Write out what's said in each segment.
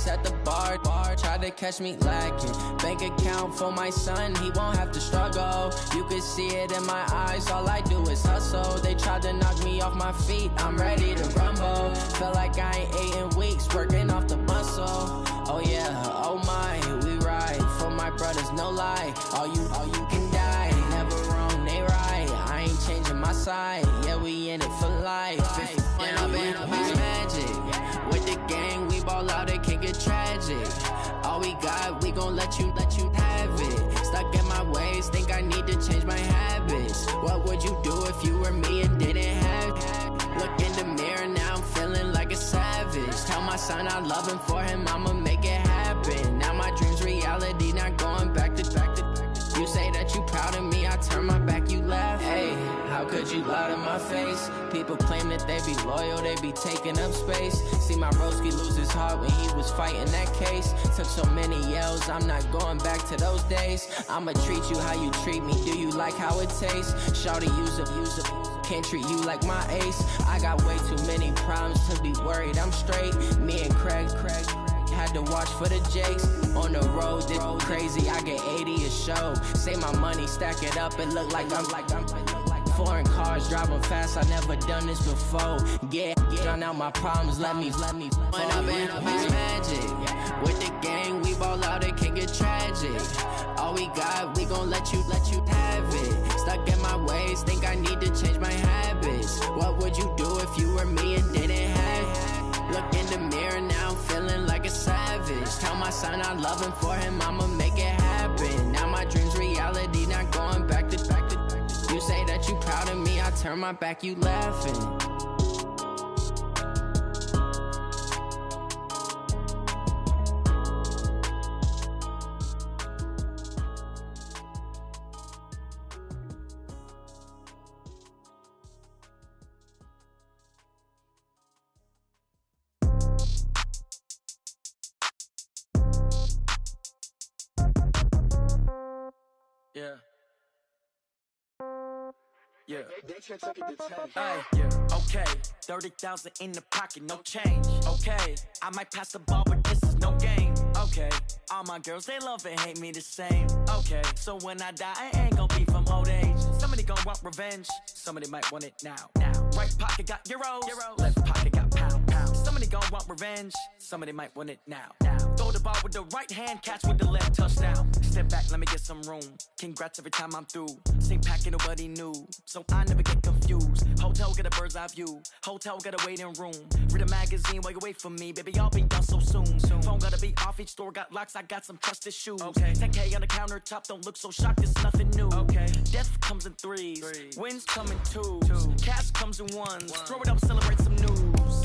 ice at the bar. Try to catch me lacking. Bank account for my son, he won't have to struggle. You can see it in my eyes, all I do is hustle. They tried to knock me off my feet, I'm ready to rumble. Feel like I ain't ate in weeks, working off the muscle. Oh yeah, oh my, we ride for my brothers, no lie. All you can die, never wrong, they right. I ain't changing my side, yeah, we in it for life. When I've been magic, with the gang, we ball out, it can get tragic. All we got, we gon' let you have it. Stuck in my ways, think I need to change my habits. What would you do if you were me and didn't have it? Look in the mirror, now I'm feeling like a savage. Tell my son I love him, for him I'ma make it happen. Now my dream's reality, not going back to. You say that you proud of me, I turn my back, you laugh. Hey, how could you lie to my face? People claim that they be loyal, they be taking up space. See my broski lose his heart when he was fighting that case. Took so many yells, I'm not going back to those days. I'ma treat you how you treat me, do you like how it tastes? Shawty, use up, can't treat you like my ace. I got way too many problems to be worried, I'm straight. Me and Craig had to watch for the Jakes. On the road, this crazy, I get 80 a show. Say my money, stack it up, it look like I'm foreign cars, driving fast, I never done this before. Get drown out my problems, let me When I've been magic, with the gang, we ball out, it can get tragic. All we got, we gon' let you have it. Stuck in my ways, think I need to change my habits. What would you do if you were me and didn't have it? Look in the mirror, now I'm feeling like a savage. Tell my son I love him, for him I'ma make it happen. Now my dream's reality, not going back to. You say that you proud of me, I turn my back, you laughing. Okay, 30,000 in the pocket, no change. Okay, I might pass the ball, but this is no game. Okay, all my girls, they love and hate me the same. Okay, so when I die, I ain't gon' be from old age. Somebody gon' want revenge, somebody might want it now. Right pocket got euros, left pocket got pounds. Somebody gon' want revenge, somebody might want it now. Throw the ball with the right hand, catch with the left, touchdown. Step back, let me get some room. Congrats every time I'm through. Same packet, nobody knew, so I never get confused. Hotel get a bird's eye view, hotel got a waiting room. Read a magazine while you wait for me, baby, I'll be done so soon. Phone gotta be off, each store got locks, I got some trusted shoes. 10K on the countertop, don't look so shocked, it's nothing new. Death comes in threes, wins come in twos, cash comes in ones. Throw it up, celebrate some news.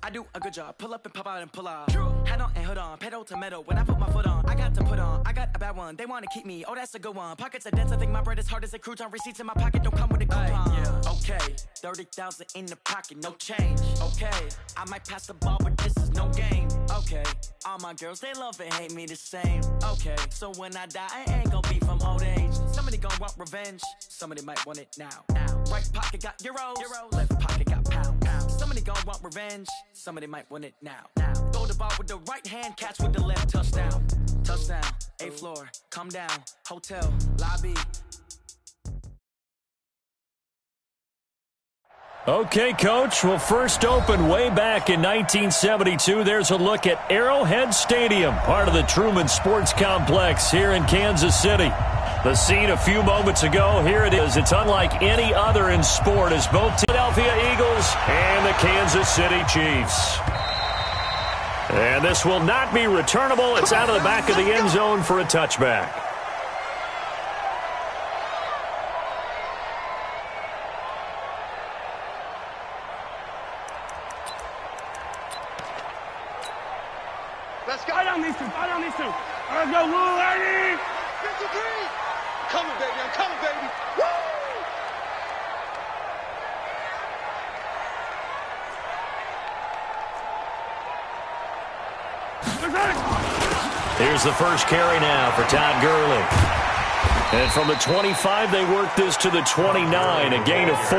I do a good job, pull up and pop out and pull out. Head on and hood on, pedal to metal. When I put my foot on, I got to put on. I got a bad one, they wanna keep me, oh that's a good one. Pockets are dense, I think my bread is hard as a crouton. Receipts in my pocket don't come with a coupon. Okay, 30,000 in the pocket, no change. Okay, I might pass the ball, but this is no game. Okay, all my girls, they love and hate me the same. Okay, so when I die, I ain't gon' be from old age. Somebody gon' want revenge, somebody might want it now. Right pocket got euros, left pocket got pounds. Somebody gon' want revenge, somebody might want it now. Throw the ball with the right hand, catch with the left, touchdown. Touchdown, 8th floor, come down, hotel, lobby. Okay, Coach. Well, first opened way back in 1972. There's a look at Arrowhead Stadium, part of the Truman Sports Complex here in Kansas City. The scene a few moments ago, here it is. It's unlike any other in sport as both Philadelphia Eagles and the Kansas City Chiefs. And this will not be returnable. It's out of the back of the end zone for a touchback. Let's go. Right on these two. Right on these two. Let's go, Lou, lady. 53. I'm coming, baby. I'm coming, baby. Woo! Here's the first carry now for Todd Gurley. And from the 25, they work this to the 29, a gain of 4.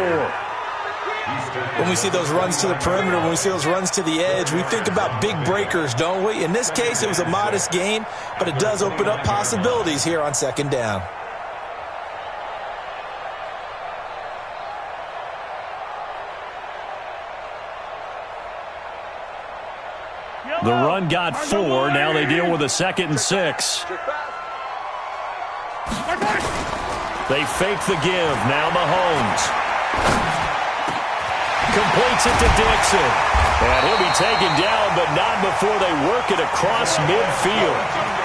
When we see those runs to the perimeter, when we see those runs to the edge, we think about big breakers, don't we? In this case, it was a modest gain, but it does open up possibilities here on second down. The run got 4. Now they deal with a 2nd and 6. They fake the give. Now Mahomes completes it to Dixon. And he'll be taken down, but not before they work it across midfield.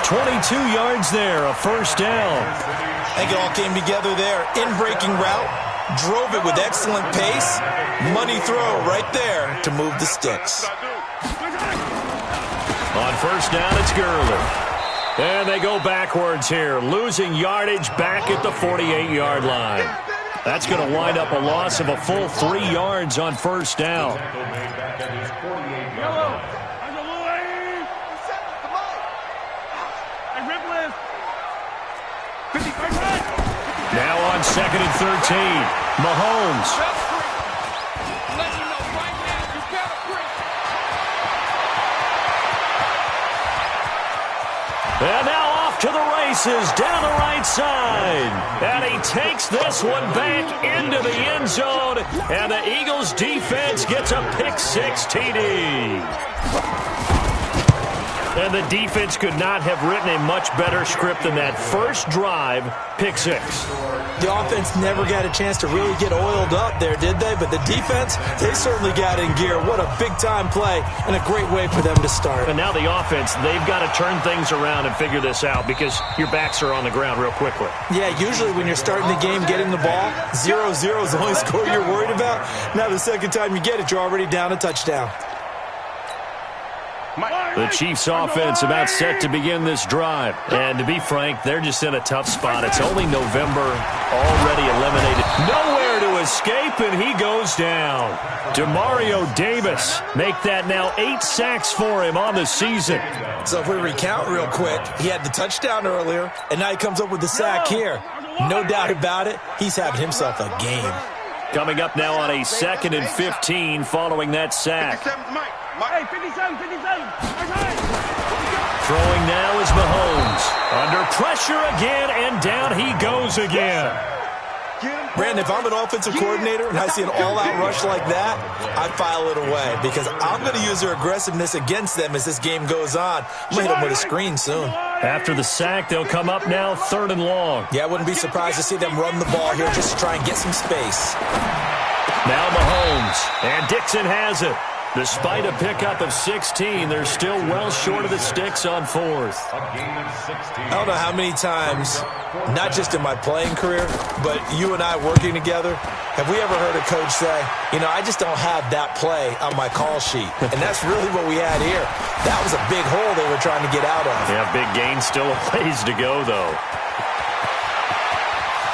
22 yards there, a first down. I think it all came together there. In-breaking route, drove it with excellent pace. Money throw right there to move the sticks. On first down, it's Gurley. And they go backwards here, losing yardage back at the 48-yard line. That's going to wind up a loss of a full 3 yards on first down. Now on 2nd and 13, Mahomes. And now off to the races down the right side. And he takes this one back into the end zone. And the Eagles defense gets a pick-6 TD. And the defense could not have written a much better script than that first drive, pick-6. The offense never got a chance to really get oiled up there, did they? But the defense, they certainly got in gear. What a big-time play and a great way for them to start. And now the offense, they've got to turn things around and figure this out because your backs are on the ground real quickly. Yeah, usually when you're starting the game, getting the ball, 0-0 is the only score you're worried about. Now the second time you get it, you're already down a touchdown. The Chiefs offense about set to begin this drive. And to be frank, they're just in a tough spot. It's only November, already eliminated. Nowhere to escape, and he goes down. Demario Davis make that now 8 sacks for him on the season. So if we recount real quick, he had the touchdown earlier, and now he comes up with the sack here. No doubt about it, he's having himself a game. Coming up now on a 2nd and 15 following that sack. Hey, 57. Throwing now is Mahomes. Under pressure again, and down he goes again. Brandon, if I'm an offensive coordinator and I see an all-out rush like that, I file it away because I'm going to use their aggressiveness against them as this game goes on. I'm going to hit them with a screen soon. After the sack, they'll come up now 3rd and long. Yeah, I wouldn't be surprised to see them run the ball here just to try and get some space. Now Mahomes, and Dixon has it. Despite a pickup of 16, they're still well short of the sticks on 4th. I don't know how many times, not just in my playing career, but you and I working together, have we ever heard a coach say, you know, I just don't have that play on my call sheet. And that's really what we had here. That was a big hole they were trying to get out of. Yeah, big gain, still a ways to go, though.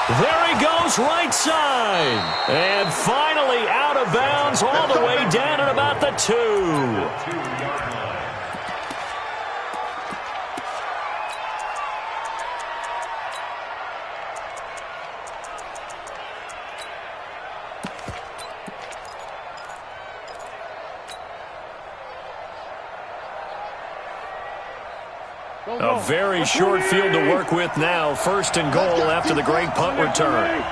There he goes, right side. And finally out of bounds all the way down at about the 2. A very short field to work with now. 1st and goal after the great punt return.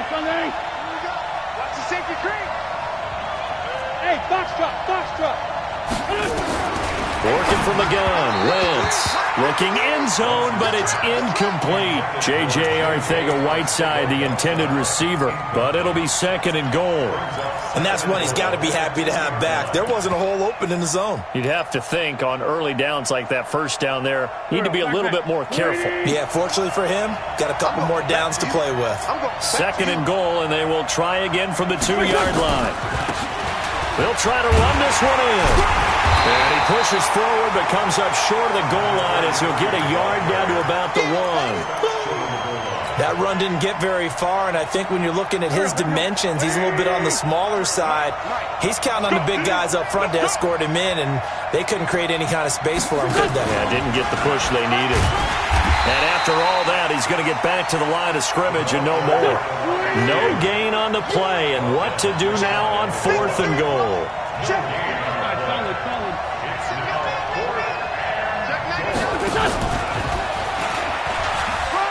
Sunday. Watch the safety creep. Hey, box drop. Working from the gun. Wentz looking end zone, but it's incomplete. J.J. Arcega-Whiteside, the intended receiver, but it'll be 2nd and goal. And that's one he's got to be happy to have back. There wasn't a hole open in the zone. You'd have to think on early downs like that first down there, need to be a little bit more careful. Yeah, fortunately for him, got a couple more downs to play with. 2nd and goal, and they will try again from the 2-yard line. They'll try to run this one in. And he pushes forward but comes up short of the goal line as he'll get a yard down to about the 1. That run didn't get very far, and I think when you're looking at his dimensions, he's a little bit on the smaller side. He's counting on the big guys up front to escort him in, and they couldn't create any kind of space for him, could they? Yeah, didn't get the push they needed. And after all that, he's going to get back to the line of scrimmage and no more. No gain on the play, and what to do now on 4th and goal.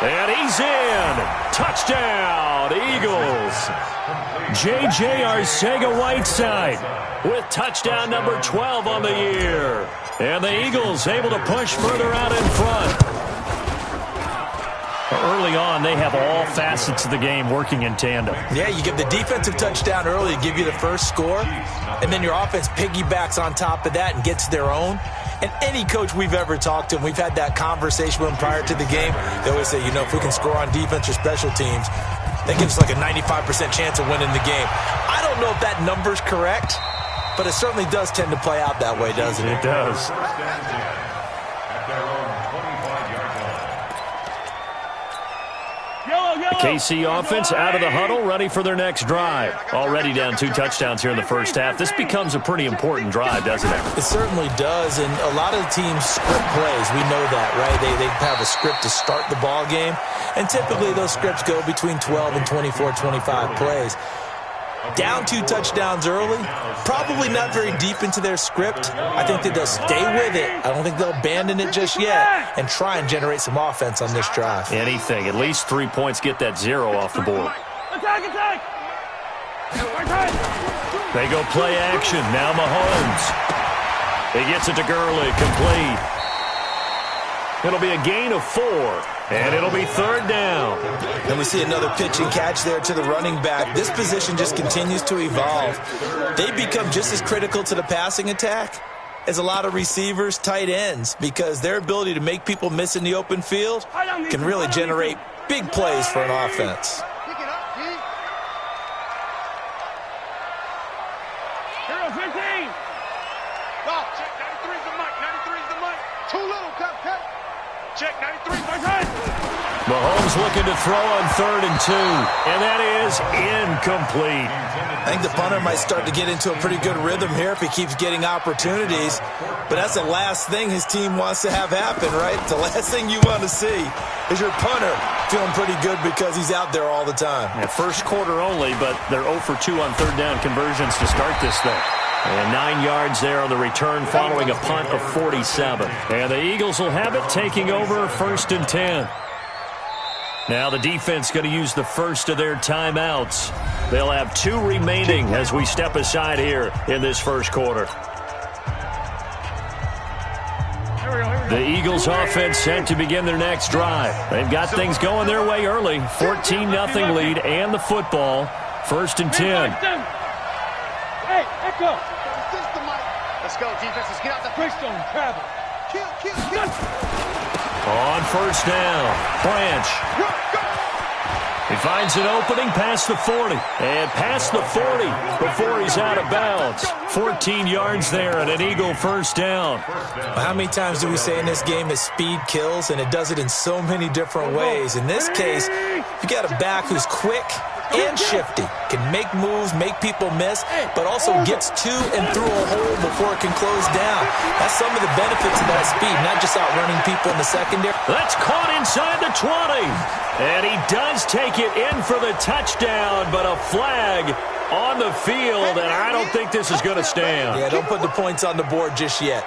And he's in. Touchdown, Eagles. J.J. Arcega-Whiteside with touchdown number 12 on the year. And the Eagles able to push further out in front. Early on, they have all facets of the game working in tandem. Yeah, you give the defensive touchdown early to give you the first score, and then your offense piggybacks on top of that and gets their own. And any coach we've ever talked to, and we've had that conversation with them prior to the game, they always say, if we can score on defense or special teams, that gives us like a 95% chance of winning the game. I don't know if that number's correct, but it certainly does tend to play out that way, doesn't it? It does. The KC offense out of the huddle, ready for their next drive. Already down 2 touchdowns here in the first half. This becomes a pretty important drive, doesn't it? It certainly does, and a lot of the teams script plays. We know that, right? They have a script to start the ball game, and typically those scripts go between 12 and 24, 25 plays. Down 2 touchdowns early, probably not very deep into their script. I think that they'll stay with it. I don't think they'll abandon it just yet and try and generate some offense on this drive. Anything. At least 3 points, get that 0 off the board. Attack! They go play action. Now Mahomes. He gets it to Gurley. Complete. It'll be a gain of 4, and it'll be 3rd down. And we see another pitch and catch there to the running back. This position just continues to evolve. They become just as critical to the passing attack as a lot of receivers, tight ends, because their ability to make people miss in the open field can really generate big plays for an offense. Check 93. Mahomes looking to throw on 3rd and 2, and that is incomplete. I think the punter might start to get into a pretty good rhythm here if he keeps getting opportunities, but that's the last thing his team wants to have happen, right? The last thing you want to see is your punter feeling pretty good because he's out there all the time. Yeah, first quarter only, but they're 0 for 2 on 3rd down conversions to start this thing. And 9 yards there on the return following a punt of 47. And the Eagles will have it, taking over 1st and 10. Now the defense going to use the first of their timeouts. They'll have 2 remaining as we step aside here in this first quarter. The Eagles offense set to begin their next drive. They've got things going their way early. 14-0 lead and the football. 1st and 10. Hey, Echo. Let's go, defense. Let's get out the Freestone. Travel. Kill. On 1st down, Branch. He finds an opening past the 40. And past the 40 before he's out of bounds. 14 yards there and an Eagle 1st down. How many times do we say in this game that speed kills, and it does it in so many different ways? In this case, you got a back who's quick and shifty, can make moves, make people miss, but also gets to and through a hole before it can close down. That's some of the benefits of that speed, not just outrunning people in the secondary. That's caught inside the 20. And he does take it in for the touchdown, but a flag on the field, and I don't think this is going to stand. Yeah, don't put the points on the board just yet.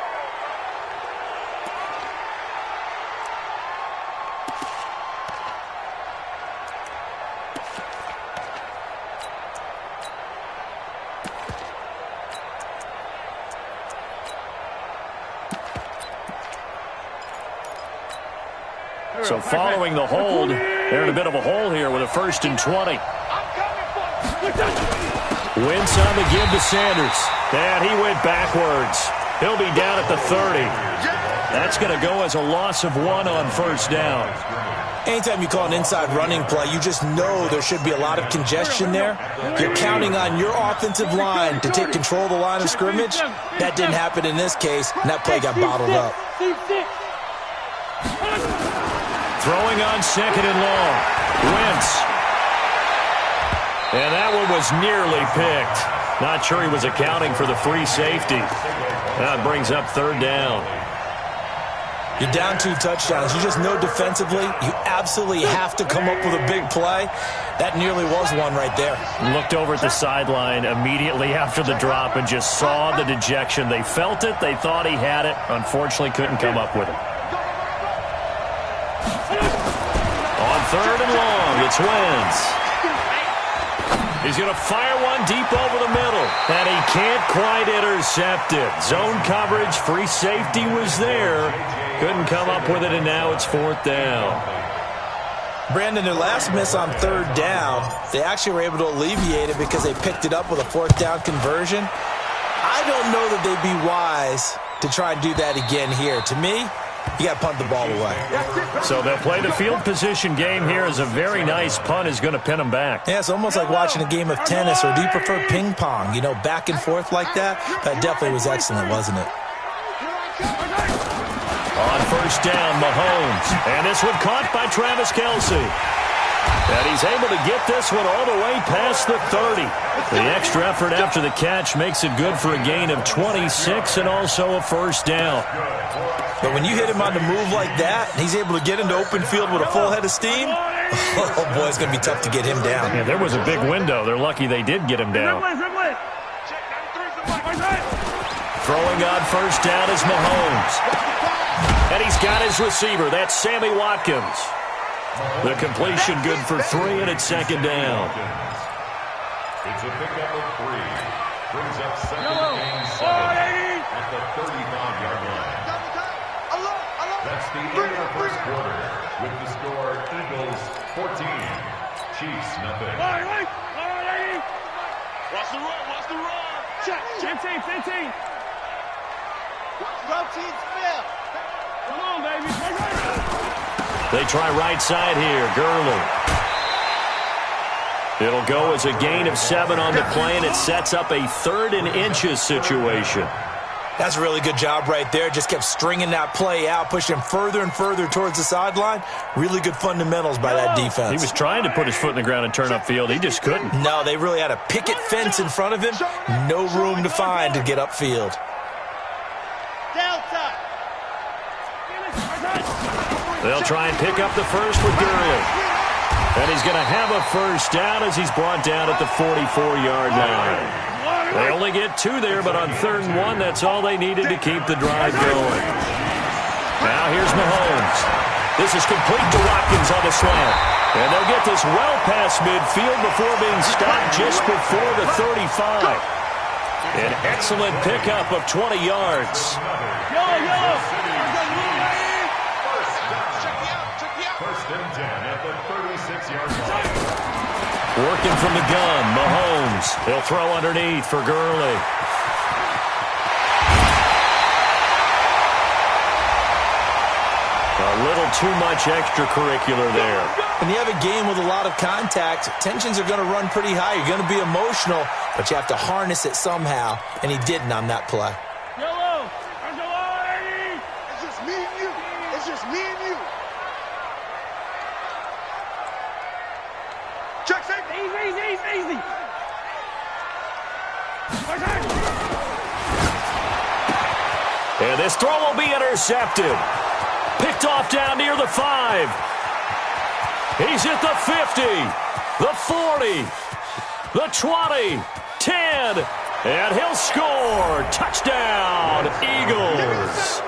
So following the hold, they're in a bit of a hole here with a 1st and 20. Wentz on the give to Sanders. And he went backwards. He'll be down at the 30. That's going to go as a loss of 1 on 1st down. Anytime you call an inside running play, you just know there should be a lot of congestion there. You're counting on your offensive line to take control of the line of scrimmage. That didn't happen in this case, and that play got bottled up. Throwing on 2nd and long. Wentz. And that one was nearly picked. Not sure he was accounting for the free safety. That brings up 3rd down. You're down 2 touchdowns. You just know defensively you absolutely have to come up with a big play. That nearly was one right there. Looked over at the sideline immediately after the drop and just saw the dejection. They felt it. They thought he had it. Unfortunately, couldn't come up with it. On 3rd and long, it's Wentz. He's going to fire one deep over the middle, and he can't quite intercept it. Zone coverage, free safety was there. Couldn't come up with it, and now it's 4th down. Brandon, their last miss on 3rd down, they actually were able to alleviate it because they picked it up with a 4th down conversion. I don't know that they'd be wise to try and do that again here. To me, you got to punt the ball away. So they'll play the field position game here as a very nice punt is going to pin them back. Yeah, it's almost like watching a game of tennis, or do you prefer ping pong? You know, back and forth like that? That definitely was excellent, wasn't it? On 1st down, Mahomes. And this one caught by Travis Kelce. And he's able to get this one all the way past the 30. The extra effort after the catch makes it good for a gain of 26 and also a 1st down. But when you hit him on the move like that, and he's able to get into open field with a full head of steam, oh boy, it's going to be tough to get him down. Yeah, there was a big window. They're lucky they did get him down. Throwing on 1st down is Mahomes. And he's got his receiver. That's Sammy Watkins. The completion good for 3, and it's 2nd down. It's a pickup of 3. Brings up 2nd and 7 at the 35-yard line. That's the end of the 1st quarter. With the score, Eagles 14, Chiefs nothing. Watch the run, watch the run. Check, 15. Routine spell. Come on, baby. They try right side here. Gurley. It'll go as a gain of 7 on the play, and it sets up a 3rd and inches situation. That's a really good job right there. Just kept stringing that play out, pushing him further and further towards the sideline. Really good fundamentals by that defense. He was trying to put his foot in the ground and turn upfield. He just couldn't. No, they really had a picket fence in front of him. No room to find to get upfield. Delta. They'll try and pick up the first with Gurley. And he's going to have a 1st down as he's brought down at the 44-yard line. They only get 2 there, but on 3rd and 1, that's all they needed to keep the drive going. Now here's Mahomes. This is complete to Watkins on the slant. And they'll get this well past midfield before being stopped just before the 35. An excellent pickup of 20 yards. First and 10 at the 36-yard line. Working from the gun, Mahomes. He'll throw underneath for Gurley. A little too much extracurricular there. When you have a game with a lot of contact, tensions are going to run pretty high. You're going to be emotional, but you have to harness it somehow, and he didn't on that play. It's just me and you. It's just me and you. Check safety. Easy. And this throw will be intercepted. Picked off down near the 5. He's at the 50, the 40, the 20, 10, and he'll score. Touchdown, Eagles.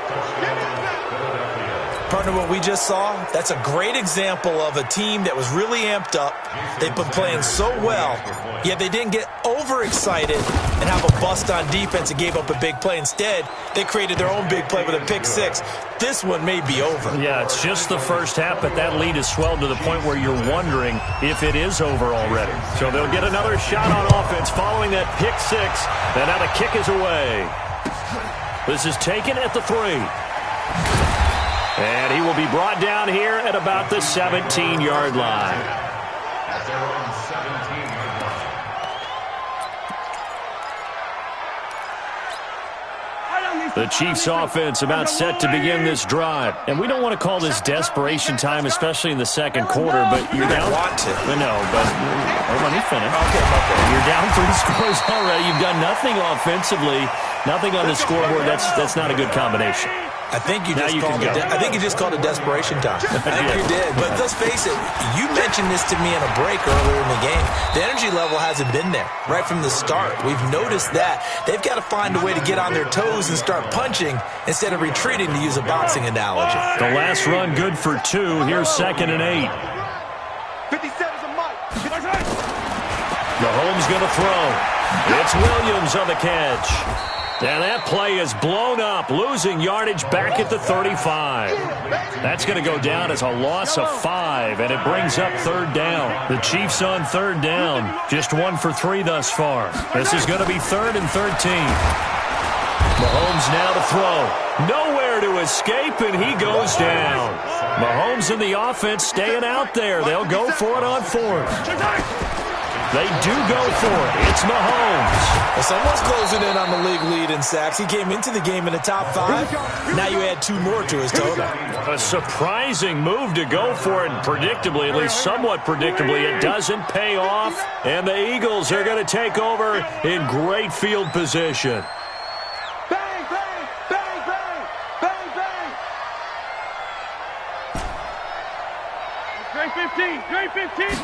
Partner, what we just saw, that's a great example of a team that was really amped up. They've been playing so well, yet they didn't get overexcited and have a bust on defense and gave up a big play. Instead, they created their own big play with a pick 6. This one may be over. Yeah, it's just the first half, but that lead has swelled to the point where you're wondering if it is over already. So they'll get another shot on offense following that pick 6, and now the kick is away. This is taken at the 3. And he will be brought down here at about the 17-yard line. At their own 17-yard line. The Chiefs offense about set to begin this drive. And we don't want to call this desperation time, especially in the second quarter, but you're down. Want to. No, but let me finish. Okay. You're down 3 scores already. You've done nothing offensively, nothing on the scoreboard. That's not a good combination. I think you just called it desperation time. I think you did. But let's face it, you mentioned this to me in a break earlier in the game. The energy level hasn't been there right from the start. We've noticed that. They've got to find a way to get on their toes and start punching instead of retreating, to use a boxing analogy. The last run good for 2. Here's 2nd and 8. 57's a mic. Mahomes going to throw. It's Williams on the catch. And that play is blown up, losing yardage back at the 35. That's going to go down as a loss of 5, and it brings up 3rd down. The Chiefs on 3rd down, just 1 for 3 thus far. This is going to be 3rd and 13. Mahomes now to throw. Nowhere to escape, and he goes down. Mahomes and the offense staying out there. They'll go for it on 4th. They do go for it. It's Mahomes. Well, someone's closing in on the league lead in sacks. He came into the game in the top 5. Now you add 2 more to his total. A surprising move to go for it, and predictably, at least somewhat predictably, it doesn't pay off. And the Eagles are going to take over in great field position. Bang, bang, bang, bang, bang, bang. Great 15.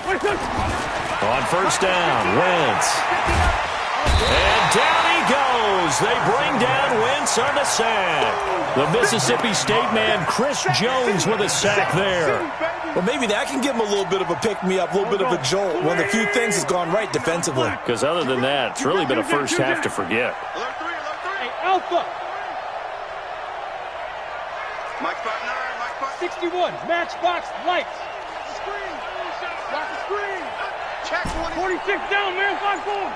On 1st down, Wentz. And down he goes. They bring down Wentz on the sack. The Mississippi State man, Chris Jones, with a sack there. Well, maybe that can give him a little bit of a pick-me-up, a little bit of a jolt. One of the few things has gone right defensively. Because other than that, it's really been a first half to forget. Alert 3. Hey, Alpha. Mike spot 9, Mike spot 61. Matchbox lights. Screen. Rock the screen. Check 46 down, man. 5-4.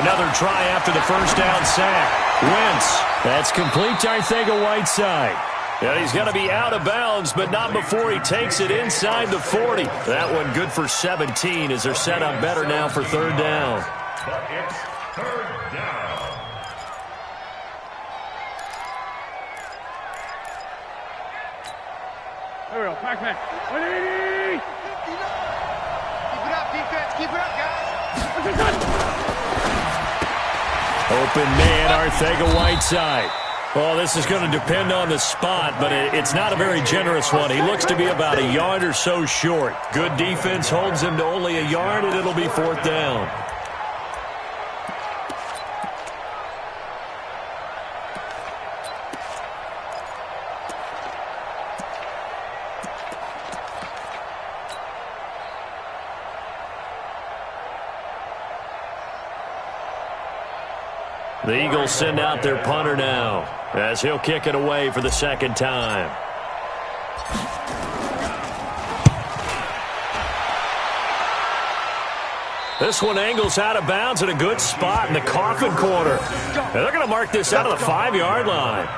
Another try after the 1st down sack. Wentz. That's complete to Arcega-Whiteside. Yeah, he's going to be out of bounds, but not before he takes it inside the 40. That one good for 17 as they're set up better now for 3rd down. Buckets, 3rd down. There we go. Pac-Man. 180. Keep it up, defense. Keep it up, guys. Open man, Arcega-Whiteside. Well, this is going to depend on the spot, but it's not a very generous one. He looks to be about a yard or so short. Good defense holds him to only a yard, and it'll be 4th down. The Eagles send out their punter now as he'll kick it away for the 2nd time. This one angles out of bounds at a good spot in the coffin corner. And they're going to mark this out of the 5-yard line.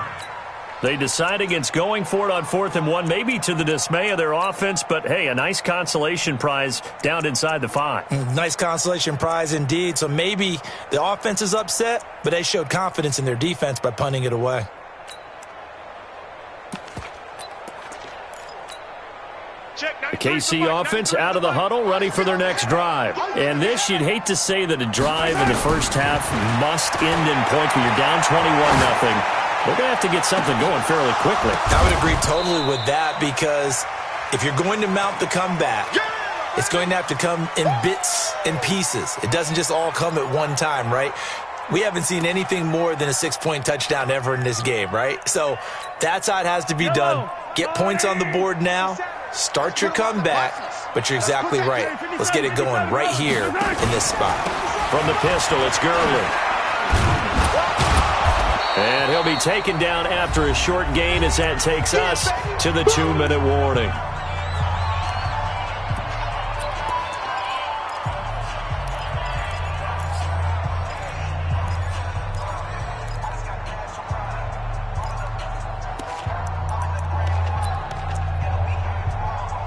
They decide against going for it on 4th and 1, maybe to the dismay of their offense, but hey, a nice consolation prize down inside the 5. Nice consolation prize indeed. So maybe the offense is upset, but they showed confidence in their defense by punting it away. The KC offense out of the huddle, ready for their next drive. And this, you'd hate to say that a drive in the first half must end in points when you're down 21-0. They're going to have to get something going fairly quickly. I would agree totally with that, because if you're going to mount the comeback, it's going to have to come in bits and pieces. It doesn't just all come at one time, right? We haven't seen anything more than a 6-point touchdown ever in this game, right? So that's how it has to be done. Get points on the board now. Start your comeback. But you're exactly right. Let's get it going right here in this spot. From the pistol, it's Gurley. And he'll be taken down after a short gain as that takes us to the 2-minute warning.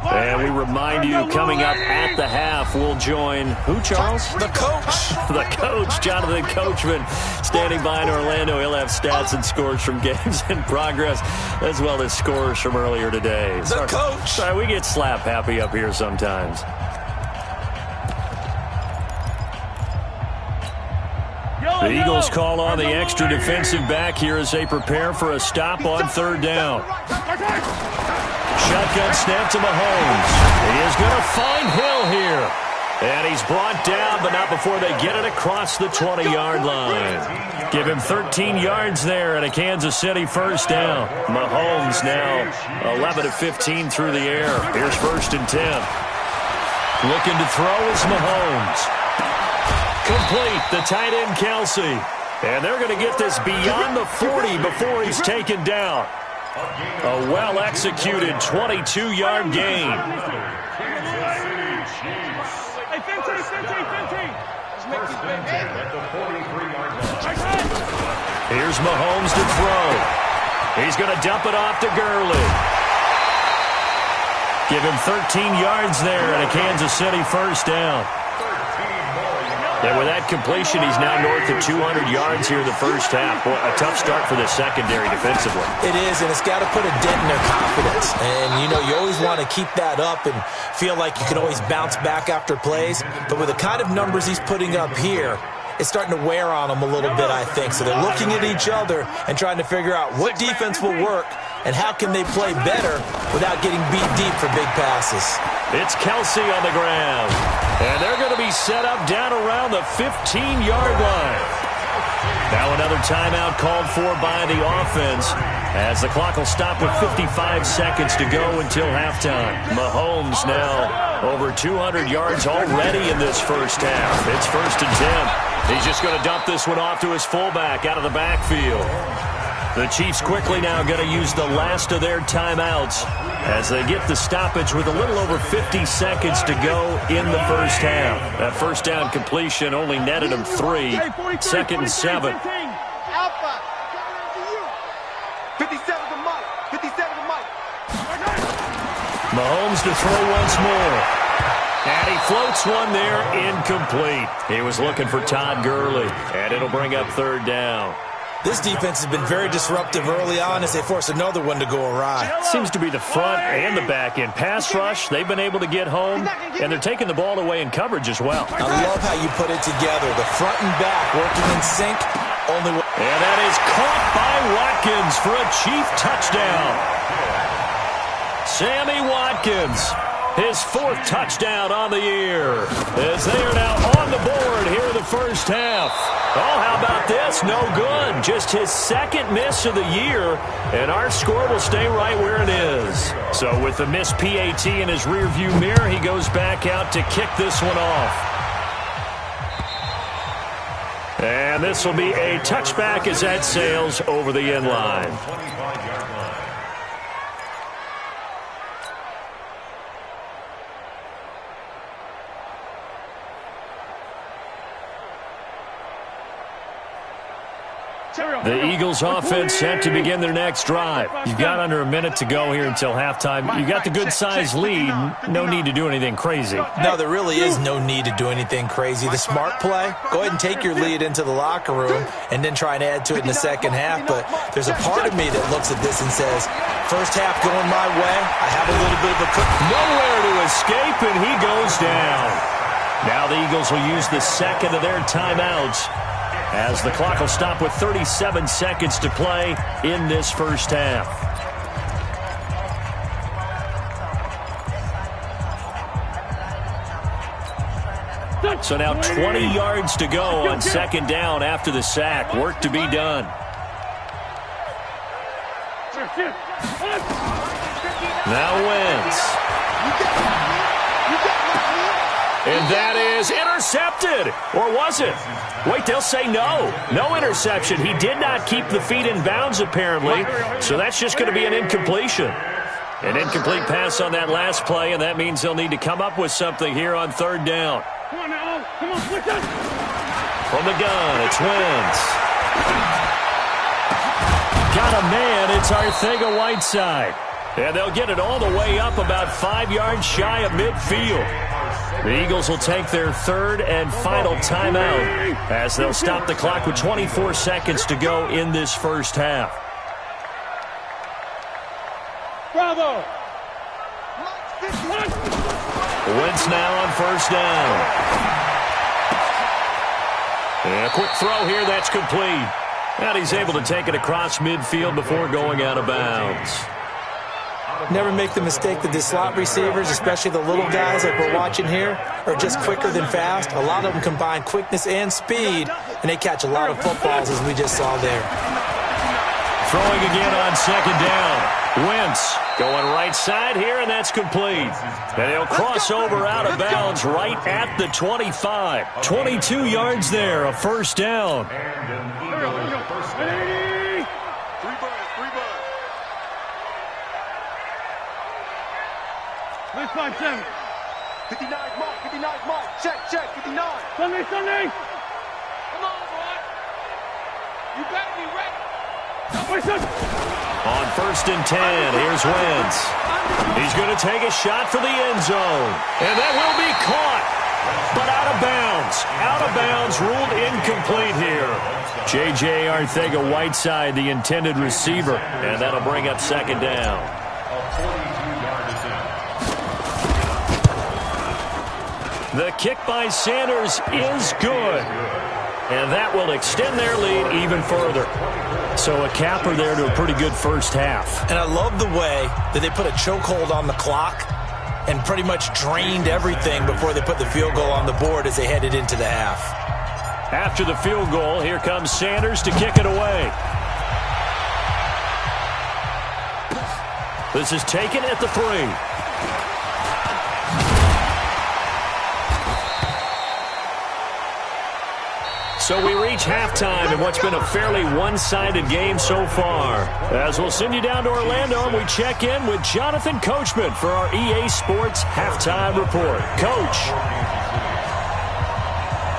And we remind you, coming up at the half, we'll join who, Charles? The coach. The coach, Jonathan Coachman, standing by in Orlando. He'll have stats and scores from games in progress, as well as scores from earlier today. The coach. Sorry, we get slap happy up here sometimes. The Eagles call on the extra defensive back here as they prepare for a stop on third down. Shotgun snap to Mahomes. He is going to find Hill here. And he's brought down, but not before they get it across the 20-yard line. Give him 13 yards there and a Kansas City first down. Mahomes now 11 of 15 through the air. Here's 1st and 10. Looking to throw is Mahomes. Complete, the tight end Kelsey. And they're going to get this beyond the 40 before he's taken down. A well-executed 22-yard gain. Here's Mahomes to throw. He's going to dump it off to Gurley. Give him 13 yards there and a Kansas City first down. And with that completion, he's now north of 200 yards here in the first half. Boy, a tough start for the secondary defensively. It is, and it's got to put a dent in their confidence. And, you know, you always want to keep that up and feel like you can always bounce back after plays. But with the kind of numbers he's putting up here, it's starting to wear on them a little bit, I think. So they're looking at each other and trying to figure out what defense will work and how can they play better without getting beat deep for big passes. It's Kelsey on the ground. And they're going to be set up down around the 15-yard line. Now another timeout called for by the offense as the clock will stop with 55 seconds to go until halftime. Mahomes now over 200 yards already in this first half. It's 1st and 10. He's just going to dump this one off to his fullback out of the backfield. The Chiefs quickly now going to use the last of their timeouts as they get the stoppage with a little over 50 seconds to go in the first half. That first down completion only netted them 3. 2nd and 7. Alpha. 57 to Mike. 57 to Mike. Mahomes to throw once more. And he floats one there, incomplete. He was looking for Todd Gurley, and it'll bring up 3rd down. This defense has been very disruptive early on as they force another one to go awry. Seems to be the front and the back end. Pass rush, they've been able to get home, and they're taking the ball away in coverage as well. I love how you put it together. The front and back working in sync. And that is caught by Watkins for a Chief touchdown. Sammy Watkins, his 4th touchdown on the year, as they are now on the board here in the first half. Oh, how about this? No good. Just his 2nd miss of the year, and our score will stay right where it is. So with the missed PAT in his rearview mirror, he goes back out to kick this one off. And this will be a touchback as that sails over the end line. The Eagles offense set to begin their next drive. You've got under a minute to go here until halftime. You got the good-sized lead. No need to do anything crazy. No, there really is no need to do anything crazy. The smart play, go ahead and take your lead into the locker room and then try and add to it in the second half. But there's a part of me that looks at this and says, first half going my way, I have a little bit of a cook. Nowhere to escape, and he goes down. Now the Eagles will use the 2nd of their timeouts as the clock will stop with 37 seconds to play in this first half. So now 20 yards to go on 2nd down after the sack. Work to be done. Now Wentz. And that is intercepted. Or was it? Wait, they'll say no. No interception. He did not keep the feet in bounds, apparently. So that's just going to be an incompletion. An incomplete pass on that last play, and that means they'll need to come up with something here on 3rd down. Come on now. Come on, switch up. From the gun, it's Wentz. Got a man. It's Arcega-Whiteside. And they'll get it all the way up about 5 yards shy of midfield. The Eagles will take their 3rd and final timeout as they'll stop the clock with 24 seconds to go in this first half. Bravo. Wentz now on 1st down. And a quick throw here, that's complete. And he's able to take it across midfield before going out of bounds. Never make the mistake that the slot receivers, especially the little guys like we're watching here, are just quicker than fast. A lot of them combine quickness and speed, and they catch a lot of footballs, as we just saw there. Throwing again on second down. Wentz going right side here, and that's complete. And he'll cross over out of bounds right at the 25. 22 yards there, a first down. Nice 5-7. 59 mark, 59 mark. Check, 59. Sunday. Come on, boy. You better be ready. On first and 10, here's Wentz. He's going to take a shot for the end zone. And that will be caught, but out of bounds. Out of bounds, ruled incomplete here. J.J. Arcega-Whiteside, the intended receiver. And that'll bring up second down. The kick by Sanders is good. And that will extend their lead even further. So a capper there to a pretty good first half. And I love the way that they put a chokehold on the clock and pretty much drained everything before they put the field goal on the board as they headed into the half. After the field goal, here comes Sanders to kick it away. This is taken at the 3. So we reach halftime in what's been a fairly one-sided game so far. As we'll send you down to Orlando, and we check in with Jonathan Coachman for our EA Sports Halftime Report. Coach.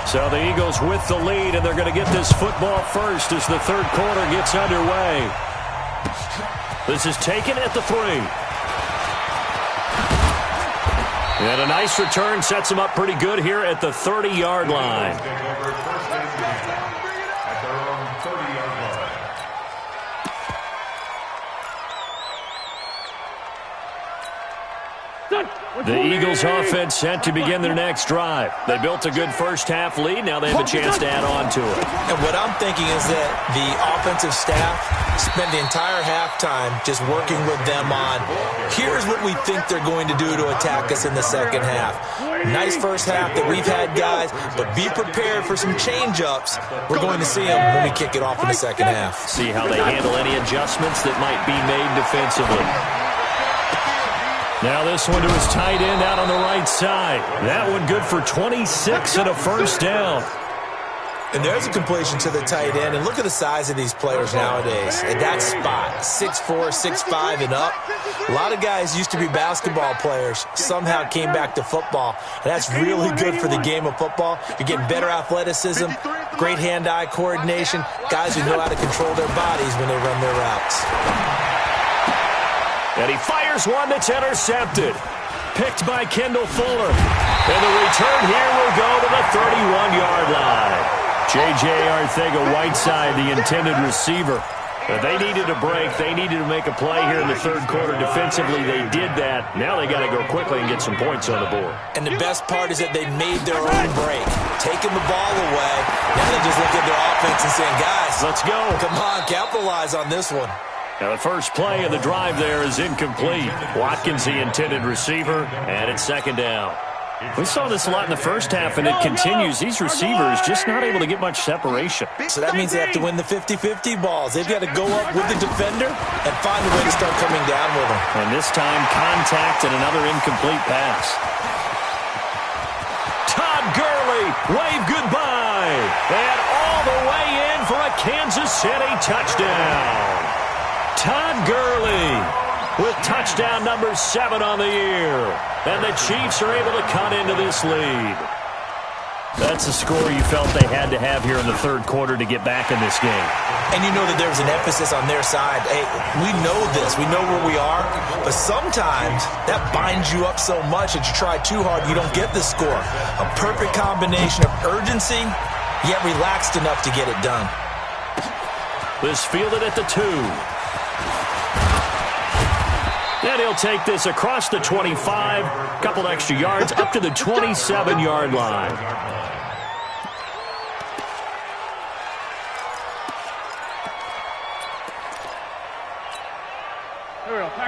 So the Eagles with the lead, and they're going to get this football first as the third quarter gets underway. This is taken at the 3. And a nice return sets them up pretty good here at the 30-yard line. The Eagles offense set to begin their next drive. They built a good first-half lead. Now they have a chance to add on to it. And what I'm thinking is that the offensive staff spent the entire halftime just working with them on, here's what we think they're going to do to attack us in the second half. Nice first half that we've had, guys, but be prepared for some change-ups. We're going to see them when we kick it off in the second half. See how they handle any adjustments that might be made defensively. Now this one to his tight end out on the right side. That one good for 26 and a first down. And there's a completion to the tight end. And look at the size of these players nowadays. At that spot, 6'4", 6'5", and up. A lot of guys used to be basketball players. Somehow came back to football. And that's really good for the game of football. You're getting better athleticism, great hand-eye coordination, guys who know how to control their bodies when they run their routes. And he fires one that's intercepted. Picked by Kendall Fuller. And the return here will go to the 31-yard line. J.J. Arcega-Whiteside, the intended receiver. They needed a break. They needed to make a play here in the third quarter defensively. They did that. Now they got to go quickly and get some points on the board. And the best part is that they made their own break. Taking the ball away. Now they just look at their offense and saying, guys, let's go. Come on, capitalize on this one. Now the first play of the drive there is incomplete. Watkins, the intended receiver, and it's second down. We saw this a lot in the first half, and it continues. These receivers just not able to get much separation. So that means they have to win the 50-50 balls. They've got to go up with the defender and find a way to start coming down with them. And this time, contact and another incomplete pass. Todd Gurley, wave goodbye. And all the way in for a Kansas City touchdown. Todd Gurley with touchdown number 7 on the year. And the Chiefs are able to cut into this lead. That's a score you felt they had to have here in the third quarter to get back in this game. And you know that there's an emphasis on their side. Hey, we know this. We know where we are. But sometimes that binds you up so much that you try too hard, you don't get the score. A perfect combination of urgency, yet relaxed enough to get it done. This fielded at the 2. And he'll take this across the 25, couple extra yards, up to the 27-yard line.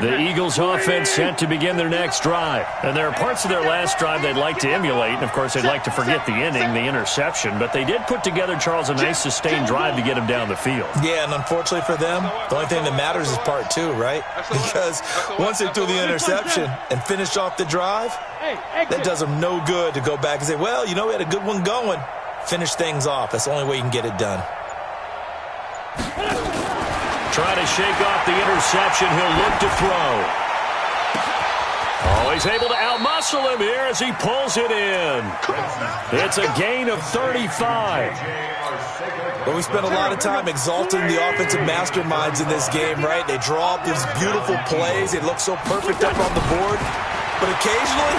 The Eagles offense set to begin their next drive. And there are parts of their last drive they'd like to emulate. And, of course, they'd like to forget the inning, the interception. But they did put together, Charles, a nice sustained drive to get him down the field. Yeah, and unfortunately for them, the only thing that matters is part two, right? Because once they threw the interception and finished off the drive, that does them no good to go back and say, well, you know, we had a good one going. Finish things off. That's the only way you can get it done. Trying to shake off the interception. He'll look to throw. Oh, he's able to outmuscle him here as he pulls it in. It's a gain of 35. Well, we spent a lot of time exalting the offensive masterminds in this game, right? They draw up these beautiful plays. They look so perfect up on the board. But occasionally,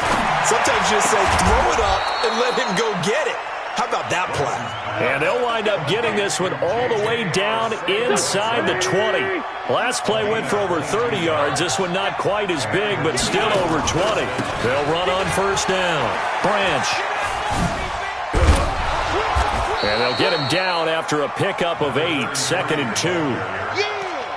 sometimes you just say, throw it up and let him go get it. How about that play? And they'll wind up getting this one all the way down inside the 20. Last play went for over 30 yards. This one not quite as big, but still over 20. They'll run on first down. Branch. And they'll get him down after a pickup of 8, 2nd and 2.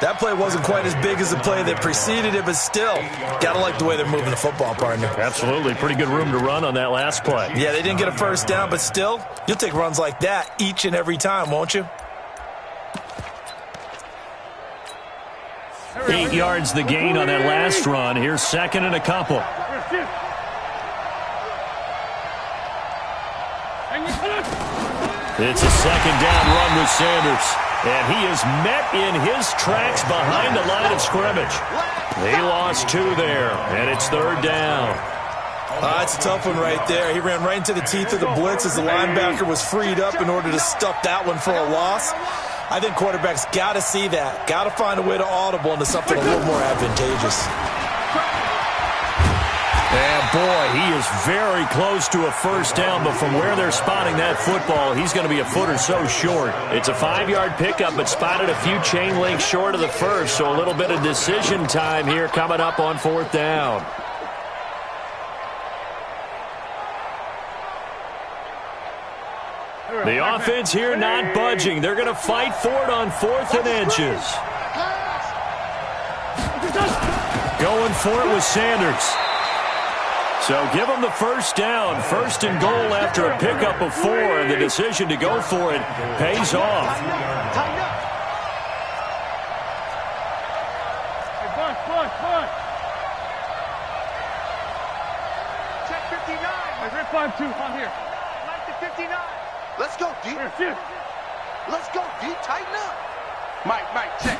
That play wasn't quite as big as the play that preceded it, but still, gotta like the way they're moving the football, partner. Absolutely. Pretty good room to run on that last play. Yeah, they didn't get a first down, but still, you'll take runs like that each and every time, won't you? 8 yards the gain on that last run. Here's 2nd and a couple. It's a 2nd down run with Sanders. And he is met in his tracks behind the line of scrimmage. They lost 2 there, and it's 3rd down. It's a tough one right there. He ran right into the teeth of the blitz as the linebacker was freed up in order to stuff that one for a loss. I think quarterbacks got to see that. Got to find a way to audible into something a little more advantageous. And, boy, he is very close to a first down, but from where they're spotting that football, he's going to be a foot or so short. It's a 5-yard pickup, but spotted a few chain links short of the first, so a little bit of decision time here coming up on 4th down. The offense here not budging. They're going to fight for it on 4th and inches. Going for it with Sanders. So give them the first down. 1st and goal after a pickup of 4. And the decision to go for it pays off. Check 59. Red 5-2 on here. 59. Let's go, D. Let's go, D. Tighten up. Mike, check.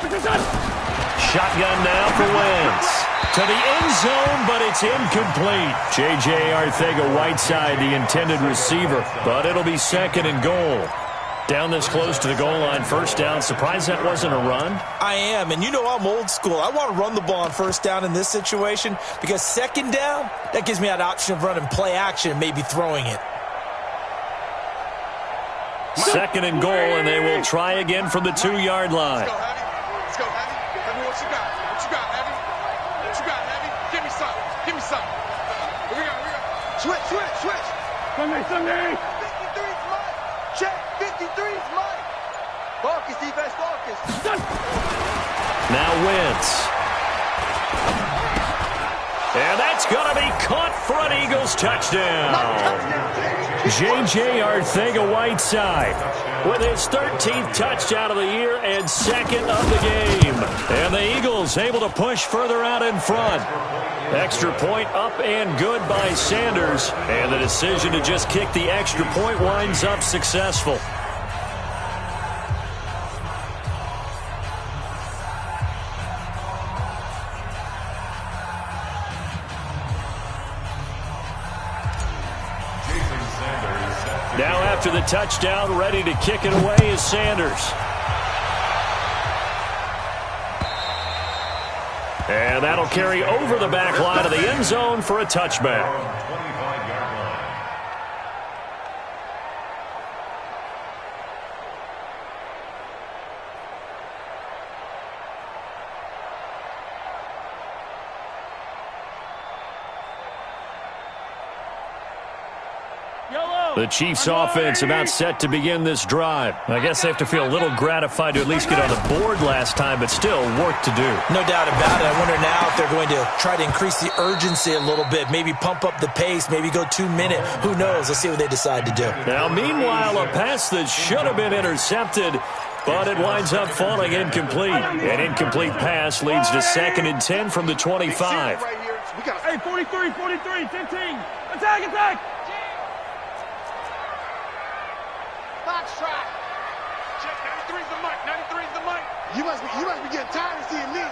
Shotgun now for Wentz. To the end zone, but it's incomplete. J.J. Arcega-Whiteside, the intended receiver, but it'll be 2nd and goal. Down this close to the goal line, 1st down. Surprised that wasn't a run? I am, and you know I'm old school. I want to run the ball on 1st down in this situation because 2nd down, that gives me that option of running play action and maybe throwing it. 2nd and goal, and they will try again from the 2-yard line. Let's go, Heavy. Heavy, what you got? What you got, Heavy? What you got, Heavy? Give me something. Give me something. What we got? Switch. Sunday. 53's Mike. Check. 53's Mike. Focus, defense, focus. Now Wentz. And that's going to be caught for an Eagles touchdown. J.J. Arcega-Whiteside with his 13th touchdown of the year and 2nd of the game. And the Eagles able to push further out in front. Extra point up and good by Sanders. And the decision to just kick the extra point winds up successful. Now after the touchdown, ready to kick it away is Sanders. And that'll carry over the back line of the end zone for a touchback. Yellow. The Chiefs offense about set to begin this drive. I guess they have to feel a little gratified to at least get on the board last time, but still work to do. No doubt about it. I wonder now if they're going to try to increase the urgency a little bit, maybe pump up the pace, maybe go 2 minute. Who knows? Let's see what they decide to do. Now, meanwhile, a pass that should have been intercepted, but it winds up falling incomplete. An incomplete pass leads to 2nd and 10 from the 25. Hey, 43, 15. Attack! Box track. Check, 93's the mic. 93's the mic. You must be getting tired of seeing me.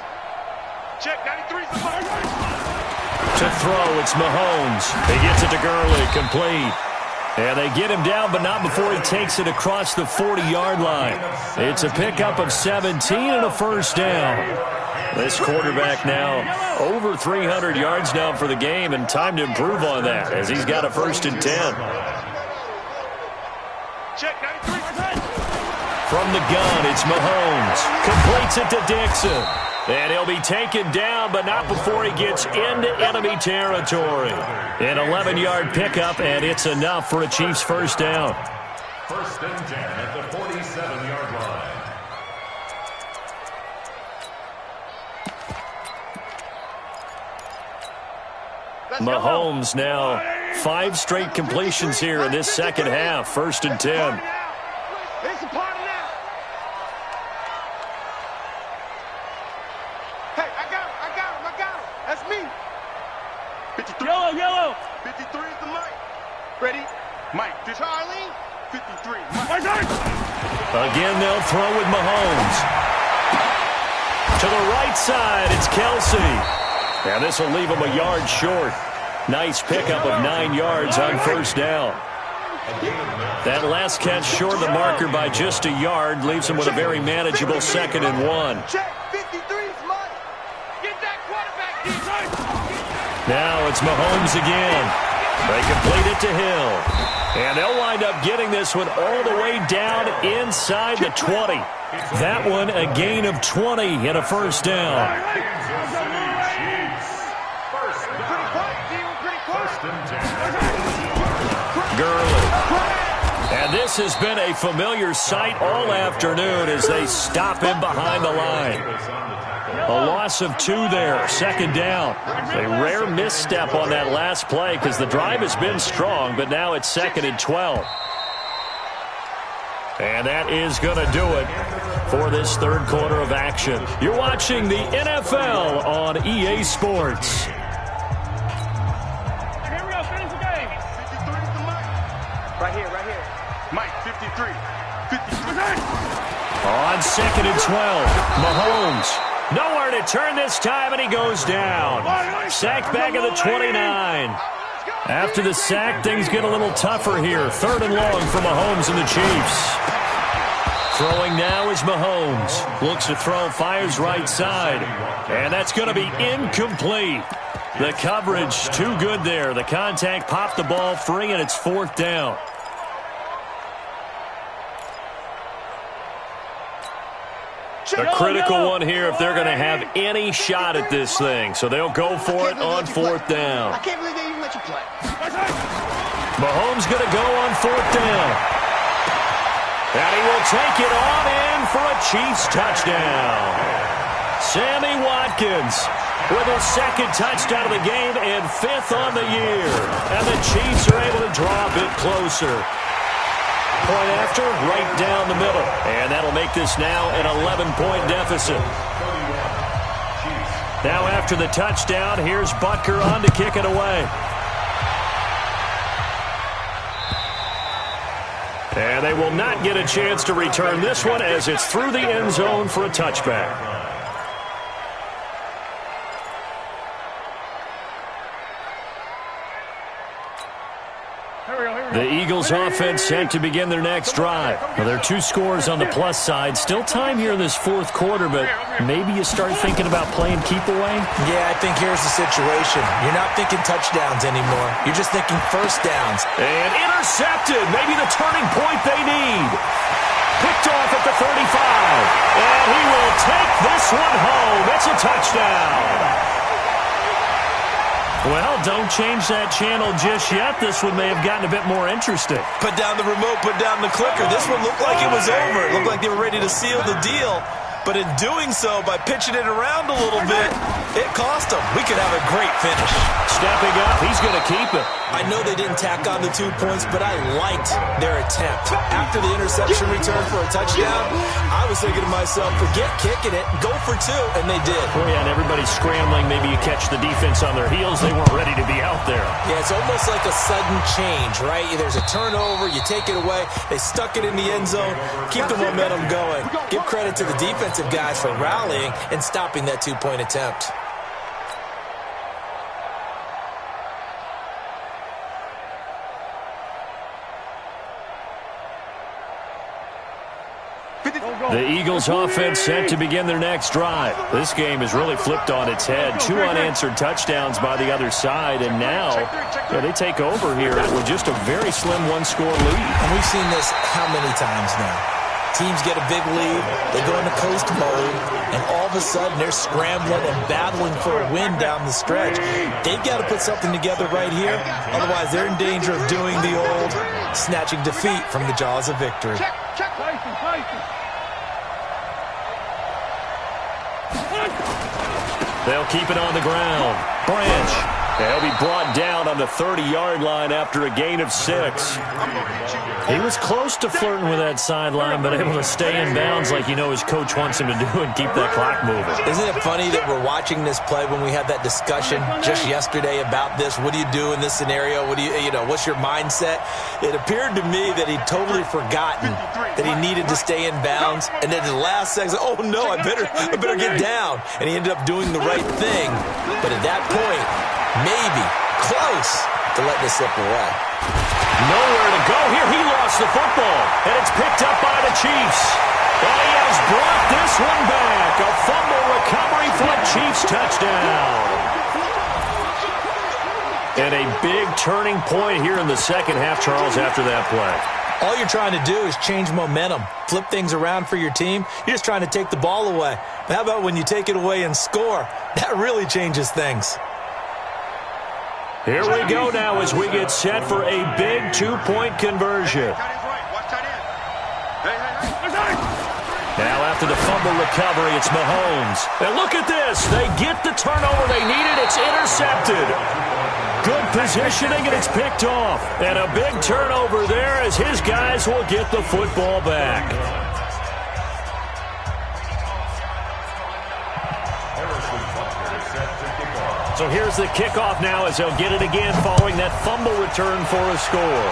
Check, 93's the mic. To throw, it's Mahomes. He gets it to Gurley, complete. And they get him down, but not before he takes it across the 40-yard line. It's a pickup of 17 and a first down. This quarterback now over 300 yards now for the game, and time to improve on that as he's got a 1st and 10. Check, 93. From the gun, it's Mahomes. Completes it to Dixon. And he'll be taken down, but not before he gets into enemy territory. An 11-yard pickup, and it's enough for a Chiefs first down. 1st and 10 at the 47-yard line. Mahomes now 5 straight completions here in this second half. 1st and 10. It's a party now. Hey, I got him. That's me. 53. Yellow. 53 is the mic. Ready? Mike. Charlie. 53. Mike. Again, they'll throw with Mahomes. To the right side, it's Kelsey. Now this will leave him a yard short. Nice pickup of 9 yards on 1st down. That last catch short of the marker by just a yard leaves him with a very manageable 2nd and 1. Check, 53's Mike. Get that quarterback. Now it's Mahomes again. They complete it to Hill. And they'll wind up getting this one all the way down inside the 20. That one a gain of 20 and a first down. Gurley. And this has been a familiar sight all afternoon as they stop him behind the line. A loss of 2 there, 2nd down. A rare misstep on that last play because the drive has been strong, but now it's 2nd and 12. And that is going to do it for this 3rd quarter of action. You're watching the NFL on EA Sports. Right here. Mike, 53. 53. On 2nd and 12, Mahomes. Nowhere to turn this time, and he goes down. Sacked back at the 29. After the sack, things get a little tougher here. 3rd and long for Mahomes and the Chiefs. Throwing now is Mahomes. Looks to throw, fires right side. And that's going to be incomplete. The coverage too good there. The contact popped the ball free, and it's 4th down. A critical one here if they're going to have any shot at this thing. So they'll go for it on 4th down. I can't believe they even let you play. Mahomes going to go on 4th down. And he will take it on in for a Chiefs touchdown. Sammy Watkins with his 2nd touchdown of the game and 5th on the year. And the Chiefs are able to draw a bit closer. Point after, right down the middle. And that'll make this now an 11-point deficit. Now after the touchdown, here's Butker on to kick it away. And they will not get a chance to return this one as it's through the end zone for a touchback. The Eagles offense set to begin their next drive. Well, there are 2 scores on the plus side. Still time here in this 4th quarter, but maybe you start thinking about playing keep away? Yeah, I think here's the situation. You're not thinking touchdowns anymore. You're just thinking first downs. And intercepted. Maybe the turning point they need. Picked off at the 35. And he will take this one home. It's a touchdown. Well, don't change that channel just yet. This one may have gotten a bit more interesting. Put down the remote, put down the clicker. This one looked like it was over. It looked like they were ready to seal the deal. But in doing so, by pitching it around a little bit, it cost them. We could have a great finish. Stepping up, he's going to keep it. I know they didn't tack on the 2 points, but I liked their attempt. After the interception return for a touchdown, I was thinking to myself, forget kicking it, go for 2, and they did. Oh, yeah, and everybody's scrambling. Maybe you catch the defense on their heels. They weren't ready to be out there. Yeah, it's almost like a sudden change, right? There's a turnover, you take it away, they stuck it in the end zone, keep the momentum going. Give credit to the defensive guys for rallying and stopping that 2-point attempt. The Eagles offense set to begin their next drive. This game has really flipped on its head. 2 unanswered touchdowns by the other side, and now they take over here with just a very slim 1-score lead. And we've seen this how many times now? Teams get a big lead, they go into coast mode, and all of a sudden they're scrambling and battling for a win down the stretch. They've got to put something together right here, otherwise they're in danger of doing the old snatching defeat from the jaws of victory. They'll keep it on the ground. Branch. He'll be brought down on the 30-yard line after a gain of 6. He was close to flirting with that sideline, but able to stay in bounds like his coach wants him to do and keep that clock moving. Isn't it funny that we're watching this play when we had that discussion just yesterday about this? What do you do in this scenario? What do what's your mindset? It appeared to me that he'd totally forgotten that he needed to stay in bounds, and then the last second, oh no, I better get down. And he ended up doing the right thing, but at that point, maybe close to letting it slip away. Nowhere to go here. He lost the football, and it's picked up by the Chiefs. And he has brought this one back. A fumble recovery for a Chiefs touchdown. And a big turning point here in the second half, Charles, after that play. All you're trying to do is change momentum, flip things around for your team. You're just trying to take the ball away. But how about when you take it away and score? That really changes things. Here we go now as we get set for a big 2-point conversion. Now after the fumble recovery, it's Mahomes. And look at this. They get the turnover they needed. It's intercepted. Good positioning, and it's picked off. And a big turnover there as his guys will get the football back. So here's the kickoff now as they'll get it again following that fumble return for a score.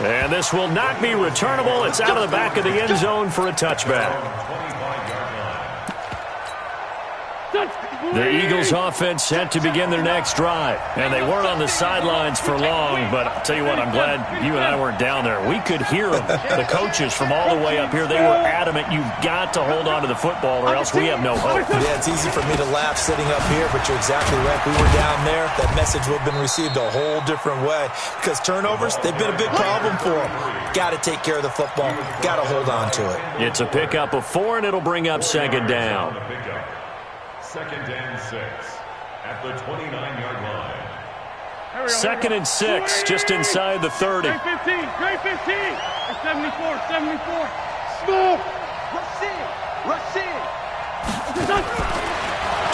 And this will not be returnable. It's out of the back of the end zone for a touchback. The Eagles offense set to begin their next drive. And they weren't on the sidelines for long, but I'll tell you what, I'm glad you and I weren't down there. We could hear them, the coaches from all the way up here. They were adamant, you've got to hold on to the football or else we have no hope. Yeah, it's easy for me to laugh sitting up here, but you're exactly right. We were down there. That message would have been received a whole different way because turnovers, they've been a big problem for them. Got to take care of the football. Got to hold on to it. It's a pickup of 4, and it'll bring up second down. Second and 6 at the 29-yard line. Second and 6, just inside the 30. Great 15, great 15. 74. Small. Rush in.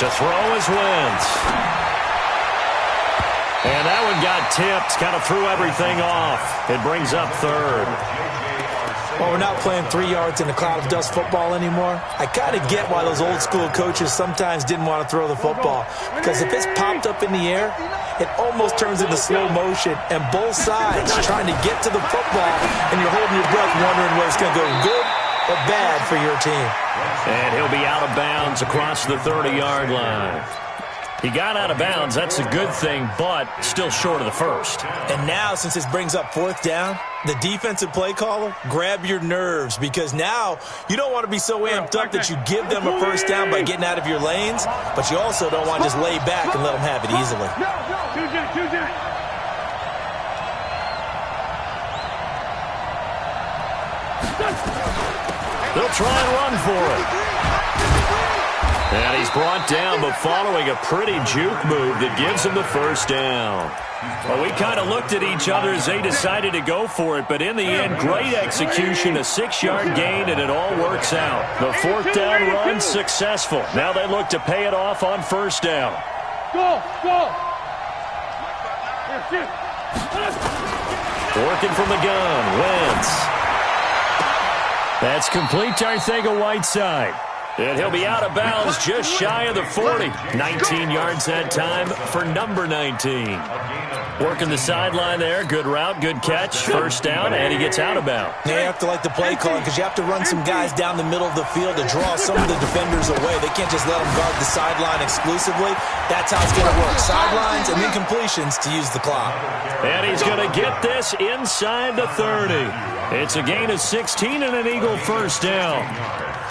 To throw is Wentz. And that one got tipped, kind of threw everything off. It brings up third. Well, we're not playing 3 yards in a cloud of dust football anymore. I kind of get why those old school coaches sometimes didn't want to throw the football. Because if it's popped up in the air, it almost turns into slow motion. And both sides trying to get to the football, and you're holding your breath wondering whether it's going to go good or bad for your team. And he'll be out of bounds across the 30-yard line. He got out of bounds. That's a good thing, but still short of the first. And now, since this brings up fourth down, the defensive play caller, grab your nerves because now you don't want to be so amped up that you give them a first down by getting out of your lanes, but you also don't want to just lay back and let them have it easily. They'll try and run for it. And he's brought down, but following a pretty juke move that gives him the first down. Well, we kind of looked at each other as they decided to go for it, but in the end, great execution, a 6-yard gain, and it all works out. The fourth down run successful. Now they look to pay it off on first down. Go! Working from the gun, Wentz. That's complete to Arcega-Whiteside. And he'll be out of bounds just shy of the 40. 19 yards that time for number 19. Working the sideline there. Good route, good catch. First down, and he gets out of bounds. Yeah, you have to like the play calling because you have to run some guys down the middle of the field to draw some of the defenders away. They can't just let them guard the sideline exclusively. That's how it's going to work. Sidelines and then completions to use the clock. And he's going to get this inside the 30. It's a gain of 16 and an Eagle first down.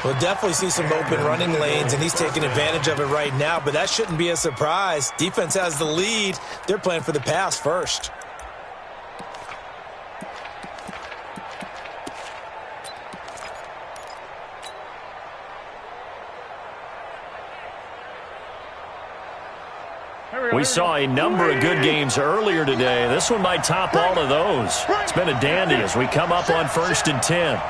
We'll definitely see some open running lanes, and he's taking advantage of it right now, but that shouldn't be a surprise. Defense has the lead. They're playing for the pass first. We saw a number of good games earlier today. This one might top all of those. It's been a dandy as we come up on 1st and 10.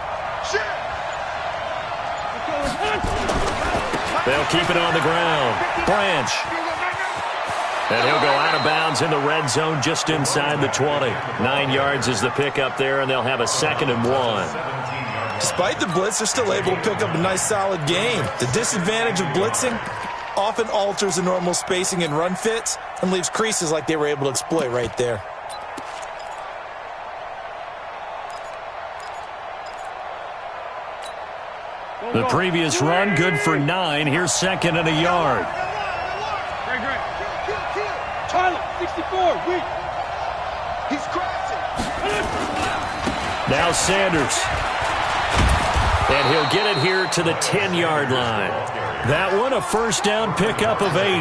They'll keep it on the ground. Branch. And he'll go out of bounds in the red zone just inside the 20. 9 yards is the pickup there, and they'll have a 2nd and 1. Despite the blitz, they're still able to pick up a nice solid gain. The disadvantage of blitzing often alters the normal spacing and run fits and leaves creases like they were able to exploit right there. The previous run, good for 9. Here's 2nd and a yard. Great. Tyler, 64, weak. He's crashing. Now Sanders. And he'll get it here to the 10-yard line. That one, a first down pickup of 8.